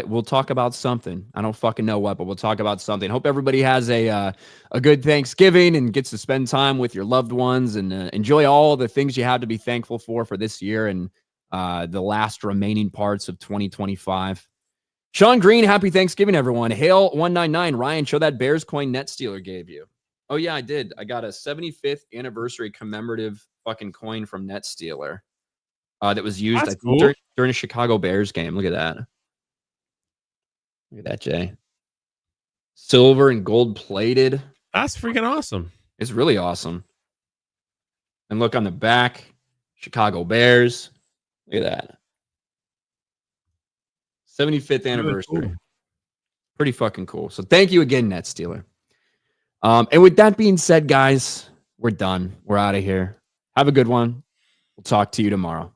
we'll talk about something. I don't fucking know what, but we'll talk about something. Hope everybody has a good Thanksgiving and gets to spend time with your loved ones and enjoy all the things you have to be thankful for this year and the last remaining parts of 2025. Sean Green, happy Thanksgiving, everyone. Hail 199. Ryan, show that Bears coin Net Stealer gave you. Oh, yeah, I did. I got a 75th anniversary commemorative fucking coin from Net Stealer that was used That's cool. during a Chicago Bears game. Look at that. Look at that, Jay. Silver and gold plated. That's freaking awesome. It's really awesome. And look on the back, Chicago Bears. Look at that. 75th anniversary. Really cool. Pretty fucking cool. So thank you again, Net Stealer. And with that being said, guys, we're done. We're out of here. Have a good one. We'll talk to you tomorrow.